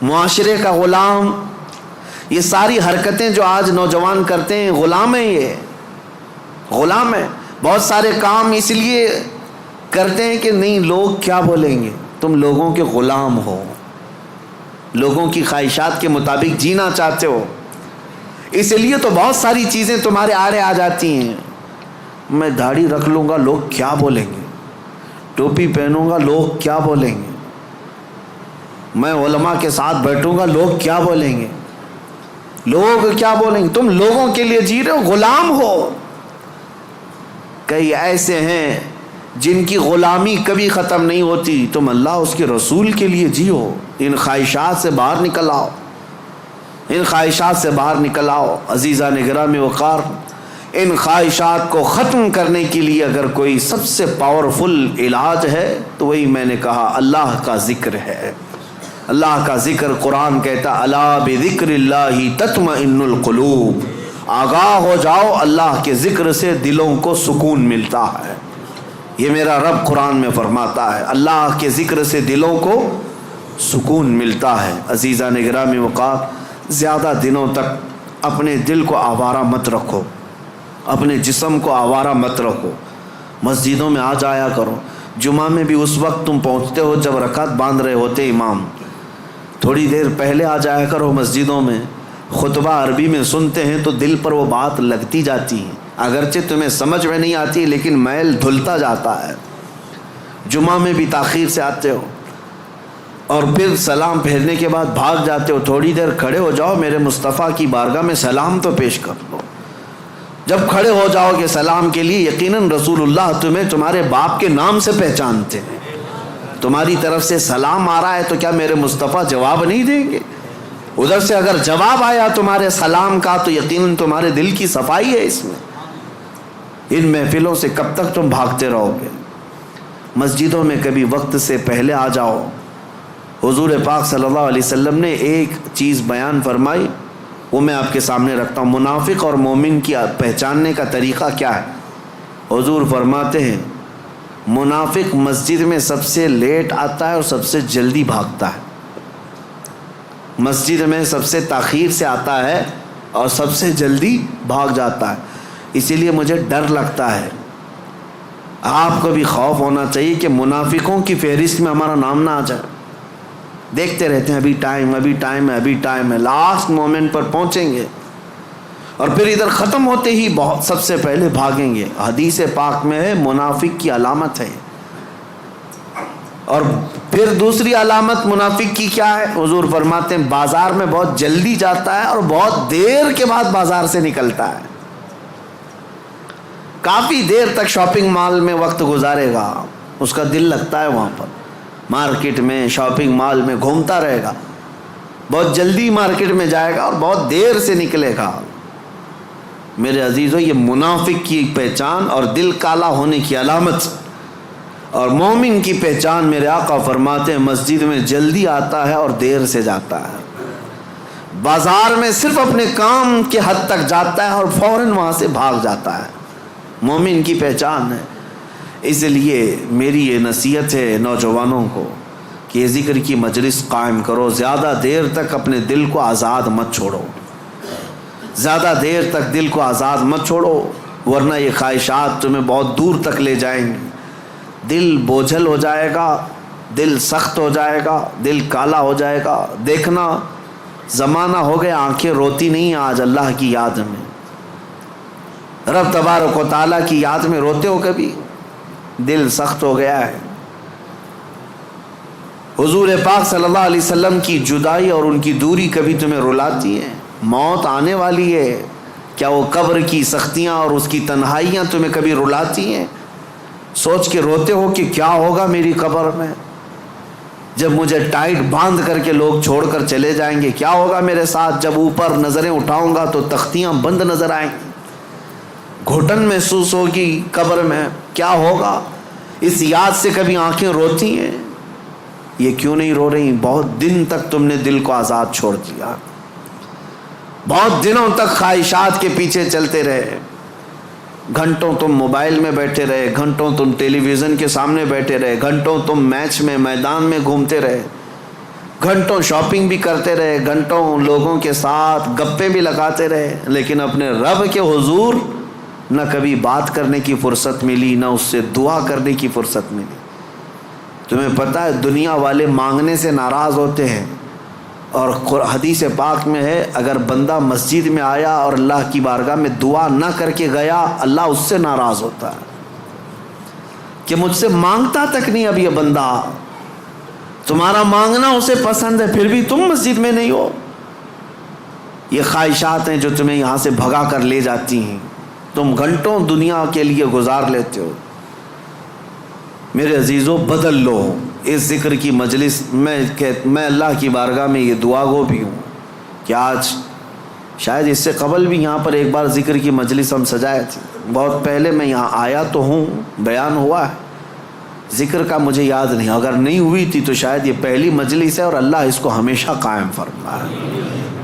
معاشرے کا غلام. یہ ساری حرکتیں جو آج نوجوان کرتے ہیں غلام ہیں, یہ غلام ہیں. بہت سارے کام اس لیے کرتے ہیں کہ نہیں لوگ کیا بولیں گے. تم لوگوں کے غلام ہو, لوگوں کی خواہشات کے مطابق جینا چاہتے ہو, اس لیے تو بہت ساری چیزیں تمہارے آڑے آ جاتی ہیں. میں داڑھی رکھ لوں گا لوگ کیا بولیں گے, ٹوپی پہنوں گا لوگ کیا بولیں گے, میں علماء کے ساتھ بیٹھوں گا لوگ کیا بولیں گے, لوگ کیا بولیں گے. تم لوگوں کے لیے جی رہے ہو, غلام ہو. کئی ایسے ہیں جن کی غلامی کبھی ختم نہیں ہوتی. تم اللہ اس کے رسول کے لیے جیو. ان خواہشات سے باہر نکل آؤ, ان خواہشات سے باہر نکل آؤ. عزیزان گرامی وقار, ان خواہشات کو ختم کرنے کے لیے اگر کوئی سب سے پاورفل علاج ہے تو وہی میں نے کہا اللہ کا ذکر ہے. اللہ کا ذکر. قرآن کہتا الا بذکر اللہ تطمئن القلوب. آگاہ ہو جاؤ, اللہ کے ذکر سے دلوں کو سکون ملتا ہے. یہ میرا رب قرآن میں فرماتا ہے, اللہ کے ذکر سے دلوں کو سکون ملتا ہے. عزیزان گرامی وقار, زیادہ دنوں تک اپنے دل کو آوارہ مت رکھو, اپنے جسم کو آوارہ مت رکھو. مسجدوں میں آ جایا کرو. جمعہ میں بھی اس وقت تم پہنچتے ہو جب رکعت باندھ رہے ہوتے امام, تھوڑی دیر پہلے آ جایا کرو مسجدوں میں. خطبہ عربی میں سنتے ہیں تو دل پر وہ بات لگتی جاتی ہے, اگرچہ تمہیں سمجھ میں نہیں آتی لیکن میل دھلتا جاتا ہے. جمعہ میں بھی تاخیر سے آتے ہو اور پھر سلام پھیرنے کے بعد بھاگ جاتے ہو. تھوڑی دیر کھڑے ہو جاؤ, میرے مصطفیٰ کی بارگاہ میں سلام تو پیش کر لو. جب کھڑے ہو جاؤ گے سلام کے لیے, یقیناً رسول اللہ تمہیں تمہارے باپ کے نام سے پہچانتے ہیں. تمہاری طرف سے سلام آ رہا ہے تو کیا میرے مصطفیٰ جواب نہیں دیں گے؟ ادھر سے اگر جواب آیا تمہارے سلام کا تو یقیناً تمہارے دل کی صفائی ہے اس میں. ان محفلوں سے کب تک تم بھاگتے رہو گے؟ مسجدوں میں کبھی وقت سے پہلے آ جاؤ. حضور پاک صلی اللہ علیہ وسلم نے ایک چیز بیان فرمائی, وہ میں آپ کے سامنے رکھتا ہوں. منافق اور مومن کی پہچاننے کا طریقہ کیا ہے؟ حضور فرماتے ہیں منافق مسجد میں سب سے لیٹ آتا ہے اور سب سے جلدی بھاگتا ہے. مسجد میں سب سے تاخیر سے آتا ہے اور سب سے جلدی بھاگ جاتا ہے. اسی لیے مجھے ڈر لگتا ہے. آپ کو بھی خوف ہونا چاہیے کہ منافقوں کی فہرست میں ہمارا نام نہ آ جائے. دیکھتے رہتے ہیں ابھی ٹائم ہے, ابھی ٹائم ہے, ابھی ٹائم ہے, لاسٹ مومنٹ پر پہنچیں گے اور پھر ادھر ختم ہوتے ہی بہت سب سے پہلے بھاگیں گے. حدیث پاک میں ہے منافق کی علامت ہے. اور پھر دوسری علامت منافق کی کیا ہے؟ حضور فرماتے ہیں بازار میں بہت جلدی جاتا ہے اور بہت دیر کے بعد بازار سے نکلتا ہے. کافی دیر تک شاپنگ مال میں وقت گزارے گا, اس کا دل لگتا ہے وہاں پر, مارکیٹ میں شاپنگ مال میں گھومتا رہے گا. بہت جلدی مارکیٹ میں جائے گا اور بہت دیر سے نکلے گا. میرے عزیزو, یہ منافق کی پہچان اور دل کالا ہونے کی علامت. اور مومن کی پہچان میرے آقا فرماتے ہیں مسجد میں جلدی آتا ہے اور دیر سے جاتا ہے. بازار میں صرف اپنے کام کے حد تک جاتا ہے اور فوراً وہاں سے بھاگ جاتا ہے. مومن کی پہچان ہے. اس لیے میری یہ نصیحت ہے نوجوانوں کو کہ یہ ذکر کی مجلس قائم کرو. زیادہ دیر تک اپنے دل کو آزاد مت چھوڑو, زیادہ دیر تک دل کو آزاد مت چھوڑو, ورنہ یہ خواہشات تمہیں بہت دور تک لے جائیں گے. دل بوجھل ہو جائے گا, دل سخت ہو جائے گا, دل کالا ہو جائے گا. دیکھنا زمانہ ہو گیا آنکھیں روتی نہیں آج اللہ کی یاد میں. رب تبارک و تعالیٰ کی یاد میں روتے ہو کبھی؟ دل سخت ہو گیا ہے. حضور پاک صلی اللہ علیہ وسلم کی جدائی اور ان کی دوری کبھی تمہیں رلاتی ہے؟ موت آنے والی ہے, کیا وہ قبر کی سختیاں اور اس کی تنہائیاں تمہیں کبھی رلاتی ہیں؟ سوچ کے روتے ہو کہ کیا ہوگا میری قبر میں, جب مجھے ٹائٹ باندھ کر کے لوگ چھوڑ کر چلے جائیں گے کیا ہوگا میرے ساتھ؟ جب اوپر نظریں اٹھاؤں گا تو تختیاں بند نظر آئیں گی، گھٹن محسوس ہوگی قبر میں، کیا ہوگا؟ اس یاد سے کبھی آنکھیں روتی ہیں؟ یہ کیوں نہیں رو رہی؟ بہت دن تک تم نے دل کو آزاد چھوڑ دیا، بہت دنوں تک خواہشات کے پیچھے چلتے رہے، گھنٹوں تم موبائل میں بیٹھے رہے، گھنٹوں تم ٹیلی ویژن کے سامنے بیٹھے رہے، گھنٹوں تم میچ میں میدان میں گھومتے رہے، گھنٹوں شاپنگ بھی کرتے رہے، گھنٹوں لوگوں کے ساتھ گپیں بھی لگاتے رہے، لیکن اپنے رب کے حضور نہ کبھی بات کرنے کی فرصت ملی، نہ اس سے دعا کرنے کی فرصت ملی۔ تمہیں پتہ ہے دنیا والے مانگنے سے ناراض ہوتے ہیں، اور حدیث پاک میں ہے اگر بندہ مسجد میں آیا اور اللہ کی بارگاہ میں دعا نہ کر کے گیا، اللہ اس سے ناراض ہوتا ہے کہ مجھ سے مانگتا تک نہیں اب یہ بندہ، تمہارا مانگنا اسے پسند ہے پھر بھی تم مسجد میں نہیں ہو۔ یہ خواہشات ہیں جو تمہیں یہاں سے بھگا کر لے جاتی ہیں، تم گھنٹوں دنیا کے لیے گزار لیتے ہو۔ میرے عزیزوں بدل لو اس ذکر کی مجلس میں اللہ کی بارگاہ میں یہ دعا گو بھی ہوں کہ آج شاید اس سے قبل بھی یہاں پر ایک بار ذکر کی مجلس ہم سجائے تھے، بہت پہلے میں یہاں آیا تو ہوں، بیان ہوا ہے، ذکر کا مجھے یاد نہیں، اگر نہیں ہوئی تھی تو شاید یہ پہلی مجلس ہے، اور اللہ اس کو ہمیشہ قائم فرمائے۔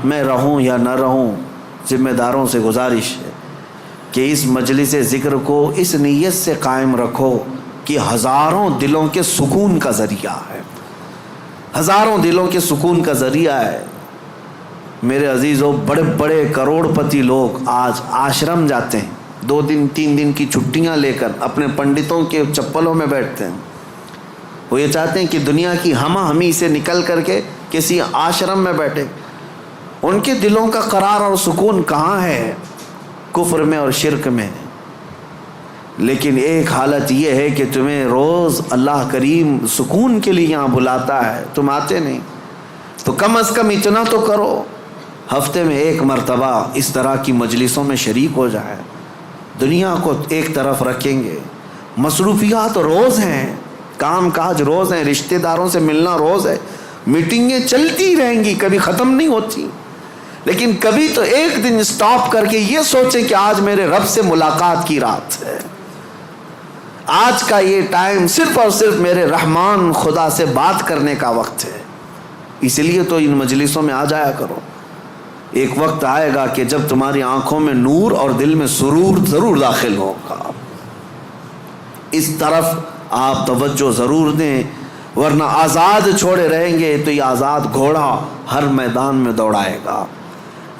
میں رہوں یا نہ رہوں، ذمہ داروں سے گزارش ہے کہ اس مجلس ذکر کو اس نیت سے قائم رکھو کہ ہزاروں دلوں کے سکون کا ذریعہ ہے، ہزاروں دلوں کے سکون کا ذریعہ ہے۔ میرے عزیزوں بڑے بڑے کروڑ پتی لوگ آج آشرم جاتے ہیں، 2 دن 3 دن کی چھٹیاں لے کر اپنے پنڈتوں کے چپلوں میں بیٹھتے ہیں، وہ یہ چاہتے ہیں کہ دنیا کی ہمہ ہمی سے نکل کر کے کسی آشرم میں بیٹھے۔ ان کے دلوں کا قرار اور سکون کہاں ہے؟ کفر میں اور شرک میں۔ لیکن ایک حالت یہ ہے کہ تمہیں روز اللہ کریم سکون کے لیے یہاں بلاتا ہے، تم آتے نہیں، تو کم از کم اتنا تو کرو، ہفتے میں 1 مرتبہ اس طرح کی مجلسوں میں شریک ہو جائے۔ دنیا کو ایک طرف رکھیں گے، مصروفیات روز ہیں، کام کاج روز ہیں، رشتہ داروں سے ملنا روز ہے، میٹنگیں چلتی رہیں گی، کبھی ختم نہیں ہوتی، لیکن کبھی تو ایک دن سٹاپ کر کے یہ سوچیں کہ آج میرے رب سے ملاقات کی رات ہے، آج کا یہ ٹائم صرف اور صرف میرے رحمان خدا سے بات کرنے کا وقت ہے۔ اس لیے تو ان مجلسوں میں آ جایا کرو۔ ایک وقت آئے گا کہ جب تمہاری آنکھوں میں نور اور دل میں سرور ضرور داخل ہوگا، اس طرف آپ توجہ ضرور دیں، ورنہ آزاد چھوڑے رہیں گے تو یہ آزاد گھوڑا ہر میدان میں دوڑائے گا،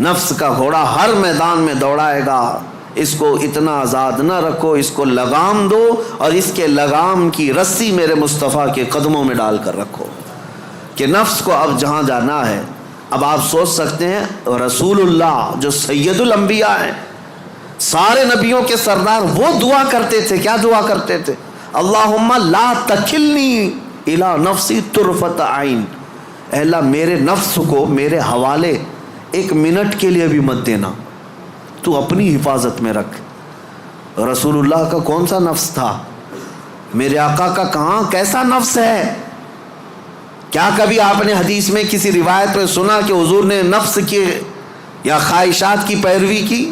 نفس کا گھوڑا ہر میدان میں دوڑائے گا۔ اس کو اتنا آزاد نہ رکھو، اس کو لگام دو، اور اس کے لگام کی رسی میرے مصطفیٰ کے قدموں میں ڈال کر رکھو کہ نفس کو اب جہاں جانا ہے۔ اب آپ سوچ سکتے ہیں رسول اللہ جو سید الانبیاء ہیں، سارے نبیوں کے سردار، وہ دعا کرتے تھے، کیا دعا کرتے تھے؟ اللہم لا تکلنی الی نفسی طرفۃ عین، اے اللہ میرے نفس کو میرے حوالے 1 منٹ کے لیے بھی مت دینا، تو اپنی حفاظت میں رکھ۔ رسول اللہ کا کون سا نفس تھا؟ میرے آقا کا کہاں کیسا نفس ہے؟ کیا کبھی آپ نے حدیث میں کسی روایت میں سنا کہ حضور نے نفس کی یا خواہشات کی پیروی کی؟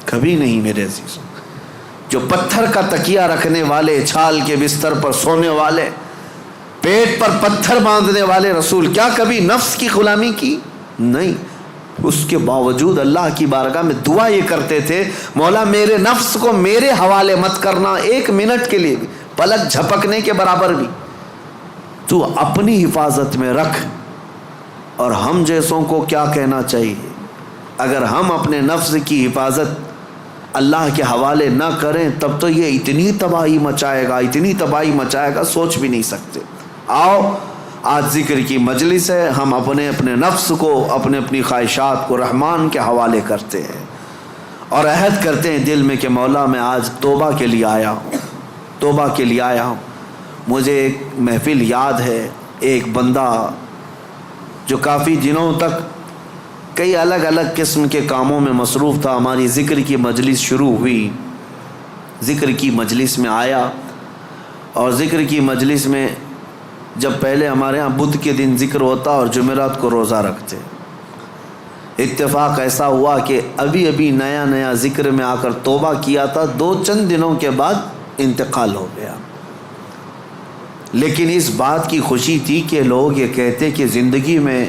کبھی نہیں میرے عزیز۔ جو پتھر کا تکیہ رکھنے والے، چھال کے بستر پر سونے والے، پیٹ پر پتھر باندھنے والے رسول، کیا کبھی نفس کی غلامی کی؟ نہیں۔ اس کے باوجود اللہ کی بارگاہ میں دعا یہ کرتے تھے، مولا میرے نفس کو میرے حوالے مت کرنا 1 منٹ کے لیے بھی، پلک جھپکنے کے برابر بھی، تو اپنی حفاظت میں رکھ۔ اور ہم جیسوں کو کیا کہنا چاہیے؟ اگر ہم اپنے نفس کی حفاظت اللہ کے حوالے نہ کریں تب تو یہ اتنی تباہی مچائے گا، اتنی تباہی مچائے گا، سوچ بھی نہیں سکتے۔ آؤ آج ذکر کی مجلس ہے، ہم اپنے نفس کو، اپنی خواہشات کو رحمان کے حوالے کرتے ہیں اور عہد کرتے ہیں دل میں کہ مولا میں آج توبہ کے لیے آیا ہوں، توبہ کے لیے آیا ہوں۔ مجھے ایک محفل یاد ہے، ایک بندہ جو کافی دنوں تک کئی الگ الگ قسم کے کاموں میں مصروف تھا، ہماری ذکر کی مجلس شروع ہوئی، ذکر کی مجلس میں آیا، اور ذکر کی مجلس میں جب پہلے ہمارے ہاں بدھ کے دن ذکر ہوتا اور جمعرات کو روزہ رکھتے. اتفاق ایسا ہوا کہ ابھی ابھی نیا نیا ذکر میں آ کر توبہ کیا تھا، 2 دنوں کے بعد انتقال ہو گیا. لیکن اس بات کی خوشی تھی کہ لوگ یہ کہتے کہ زندگی میں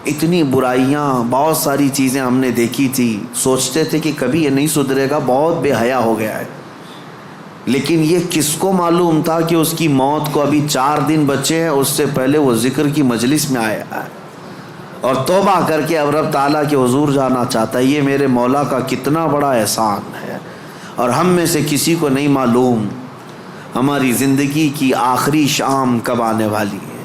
اتنی برائیاں، بہت ساری چیزیں ہم نے دیکھی تھی، سوچتے تھے کہ کبھی یہ نہیں سدھرے گا، بہت بے حیا ہو گیا ہے. لیکن یہ کس کو معلوم تھا کہ اس کی موت کو ابھی 4 دن بچے ہیں، اس سے پہلے وہ ذکر کی مجلس میں آیا ہے اور توبہ کر کے اب رب تعالیٰ کے حضور جانا چاہتا ہے. یہ میرے مولا کا کتنا بڑا احسان ہے. اور ہم میں سے کسی کو نہیں معلوم ہماری زندگی کی آخری شام کب آنے والی ہے.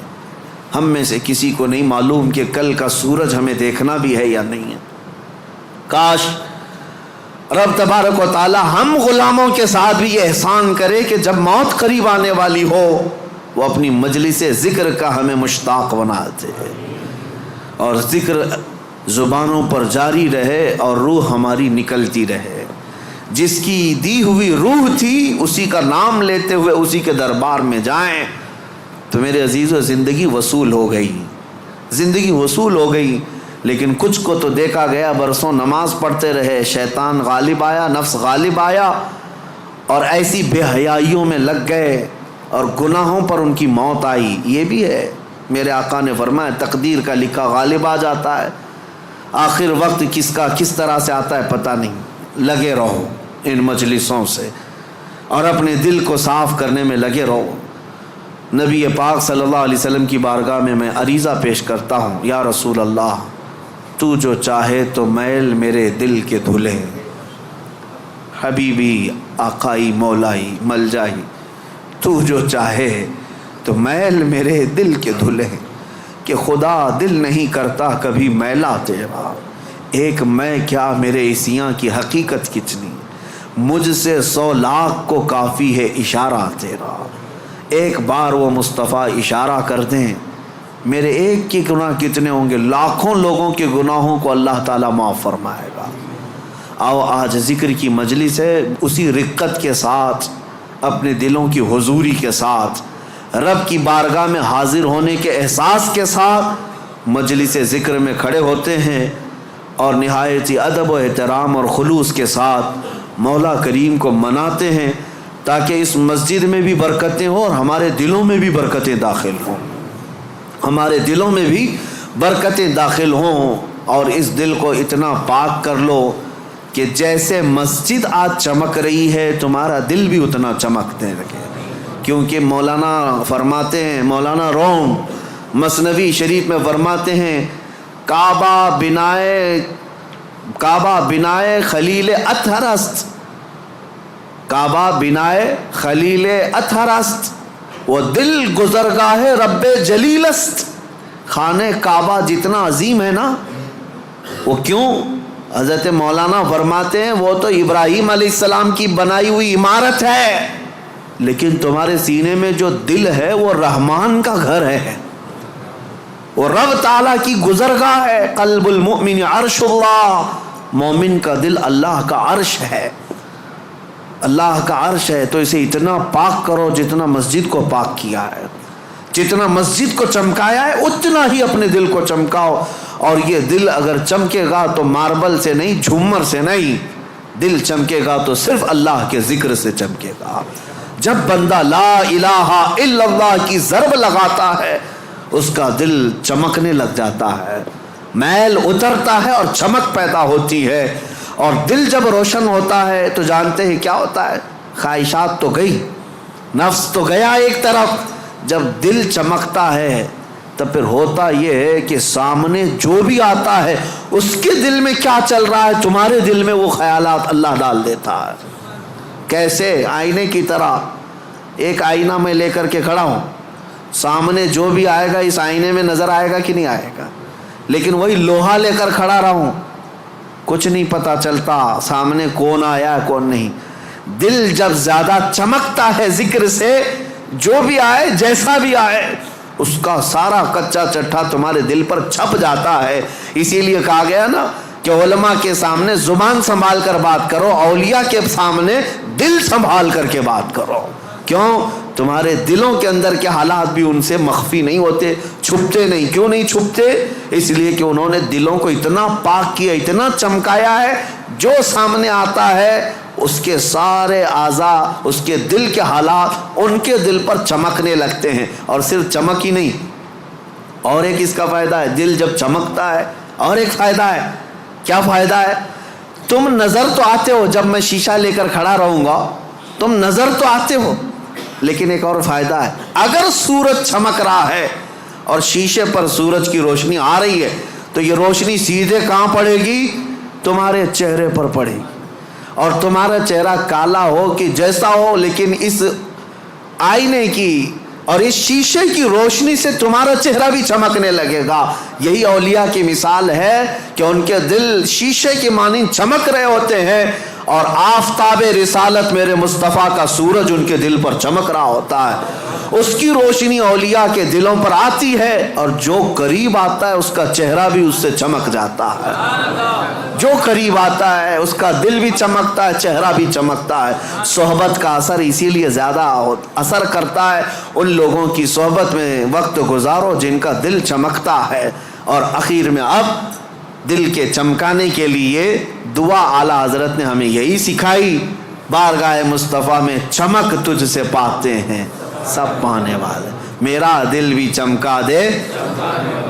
ہم میں سے کسی کو نہیں معلوم کہ کل کا سورج ہمیں دیکھنا بھی ہے یا نہیں ہے. کاش رب تبارک و تعالی ہم غلاموں کے ساتھ بھی یہ احسان کرے کہ جب موت قریب آنے والی ہو وہ اپنی مجلس ذکر کا ہمیں مشتاق بنا دے اور ذکر زبانوں پر جاری رہے اور روح ہماری نکلتی رہے. جس کی دی ہوئی روح تھی اسی کا نام لیتے ہوئے اسی کے دربار میں جائیں تو میرے عزیزو زندگی وصول ہو گئی، زندگی وصول ہو گئی. لیکن کچھ کو تو دیکھا گیا برسوں نماز پڑھتے رہے، شیطان غالب آیا، نفس غالب آیا اور ایسی بے حیائیوں میں لگ گئے اور گناہوں پر ان کی موت آئی. یہ بھی ہے، میرے آقا نے فرمایا تقدیر کا لکھا غالب آ جاتا ہے. آخر وقت کس کا کس طرح سے آتا ہے پتہ نہیں. لگے رہو ان مجلسوں سے اور اپنے دل کو صاف کرنے میں لگے رہو. نبی پاک صلی اللہ علیہ وسلم کی بارگاہ میں عریضہ پیش کرتا ہوں، یا رسول اللہ تو جو چاہے تو میل میرے دل کے دھلے، حبیبی آقائی مولائی ملجائی، تو جو چاہے تو میل میرے دل کے دھلے کہ خدا دل نہیں کرتا کبھی میلا تیرا. ایک میں کیا میرے عصیاں کی حقیقت کتنی، مجھ سے 100 لاکھ کو کافی ہے اشارہ تیرا. ایک بار وہ مصطفیٰ اشارہ کر دیں میرے ایک کے گناہ کتنے ہوں گے، لاکھوں لوگوں کے گناہوں کو اللہ تعالیٰ معاف فرمائے گا. آؤ آج ذکر کی مجلس ہے، اسی رقت کے ساتھ اپنے دلوں کی حضوری کے ساتھ رب کی بارگاہ میں حاضر ہونے کے احساس کے ساتھ مجلس ذکر میں کھڑے ہوتے ہیں اور نہایت ہی ادب و احترام اور خلوص کے ساتھ مولا کریم کو مناتے ہیں تاکہ اس مسجد میں بھی برکتیں ہوں اور ہمارے دلوں میں بھی برکتیں داخل ہوں، ہمارے دلوں میں بھی برکتیں داخل ہوں. اور اس دل کو اتنا پاک کر لو کہ جیسے مسجد آج چمک رہی ہے تمہارا دل بھی اتنا چمکنے لگے. کیونکہ مولانا فرماتے ہیں، مولانا روم مثنوی شریف میں فرماتے ہیں کعبہ بنائے خلیل اطہر است، کعبہ بنائے خلیل اطہر است، وہ دل گزرگاہ رب جلیل است. خانہ کعبہ جتنا عظیم ہے نا، وہ کیوں؟ حضرت مولانا فرماتے ہیں وہ تو ابراہیم علیہ السلام کی بنائی ہوئی عمارت ہے، لیکن تمہارے سینے میں جو دل ہے وہ رحمان کا گھر ہے، وہ رب تعالیٰ کی گزرگاہ ہے. قلب المؤمن عرش اللہ، مومن کا دل اللہ کا عرش ہے، اللہ کا عرش ہے. تو اسے اتنا پاک کرو جتنا مسجد کو پاک کیا ہے، جتنا مسجد کو چمکایا ہے اتنا ہی اپنے دل کو چمکاؤ. اور یہ دل اگر چمکے گا تو ماربل سے نہیں، جھومر سے نہیں، دل چمکے گا تو صرف اللہ کے ذکر سے چمکے گا. جب بندہ لا الہ الا اللہ کی ضرب لگاتا ہے اس کا دل چمکنے لگ جاتا ہے، میل اترتا ہے اور چمک پیدا ہوتی ہے. اور دل جب روشن ہوتا ہے تو جانتے ہیں کیا ہوتا ہے، خواہشات تو گئی، نفس تو گیا ایک طرف. جب دل چمکتا ہے تو پھر ہوتا یہ ہے کہ سامنے جو بھی آتا ہے اس کے دل میں کیا چل رہا ہے تمہارے دل میں وہ خیالات اللہ ڈال دیتا ہے. کیسے؟ آئینے کی طرح. ایک آئینہ میں لے کر کے کھڑا ہوں، سامنے جو بھی آئے گا اس آئینے میں نظر آئے گا کہ نہیں آئے گا، لیکن وہی لوہا لے کر کھڑا رہوں کچھ نہیں پتا چلتا سامنے کون آیا کون نہیں. دل جب زیادہ چمکتا ہے ذکر سے، جو بھی آئے جیسا بھی آئے اس کا سارا کچا چٹھا تمہارے دل پر چھپ جاتا ہے. اسی لیے کہا گیا نا کہ علماء کے سامنے زبان سنبھال کر بات کرو، اولیاء کے سامنے دل سنبھال کر کے بات کرو. کیوں؟ تمہارے دلوں کے اندر کے حالات بھی ان سے مخفی نہیں ہوتے، چھپتے نہیں۔ کیوں نہیں چھپتے؟ اس لیے کہ انہوں نے دلوں کو اتنا پاک کیا، اتنا چمکایا ہے، جو سامنے آتا ہے اس کے سارے اعضاء، اس کے دل کے حالات ان کے دل پر چمکنے لگتے ہیں۔ اور صرف چمک ہی نہیں، اور ایک اس کا فائدہ ہے، دل جب چمکتا ہے اور ایک فائدہ ہے۔ کیا فائدہ ہے؟ تم نظر تو آتے ہو، جب میں شیشہ لے کر کھڑا رہوں گا تم نظر تو آتے ہو، لیکن ایک اور فائدہ ہے، اگر سورج چمک رہا ہے اور شیشے پر سورج کی روشنی آ رہی ہے تو یہ روشنی سیدھے کہاں پڑے گی؟ تمہارے چہرے پر پڑے گی، اور تمہارا چہرہ کالا ہو کہ جیسا ہو، لیکن اس آئینے کی اور اس شیشے کی روشنی سے تمہارا چہرہ بھی چمکنے لگے گا۔ یہی اولیاء کی مثال ہے کہ ان کے دل شیشے کی مانند چمک رہے ہوتے ہیں، اور آفتاب رسالت میرے مصطفیٰ کا سورج ان کے دل پر چمک رہا ہوتا ہے، اس کی روشنی اولیاء کے دلوں پر آتی ہے، اور جو قریب آتا ہے اس کا چہرہ بھی اس سے چمک جاتا ہے۔ جو قریب آتا ہے اس کا دل بھی چمکتا ہے، چہرہ بھی چمکتا ہے۔ صحبت کا اثر اسی لیے زیادہ اثر کرتا ہے، ان لوگوں کی صحبت میں وقت گزارو جن کا دل چمکتا ہے۔ اور اخیر میں اب دل کے چمکانے کے لیے دعا اعلیٰ حضرت نے ہمیں یہی سکھائی، بارگاہ مصطفیٰ میں چمک تجھ سے پاتے ہیں سب پانے والے، میرا دل بھی چمکا دے۔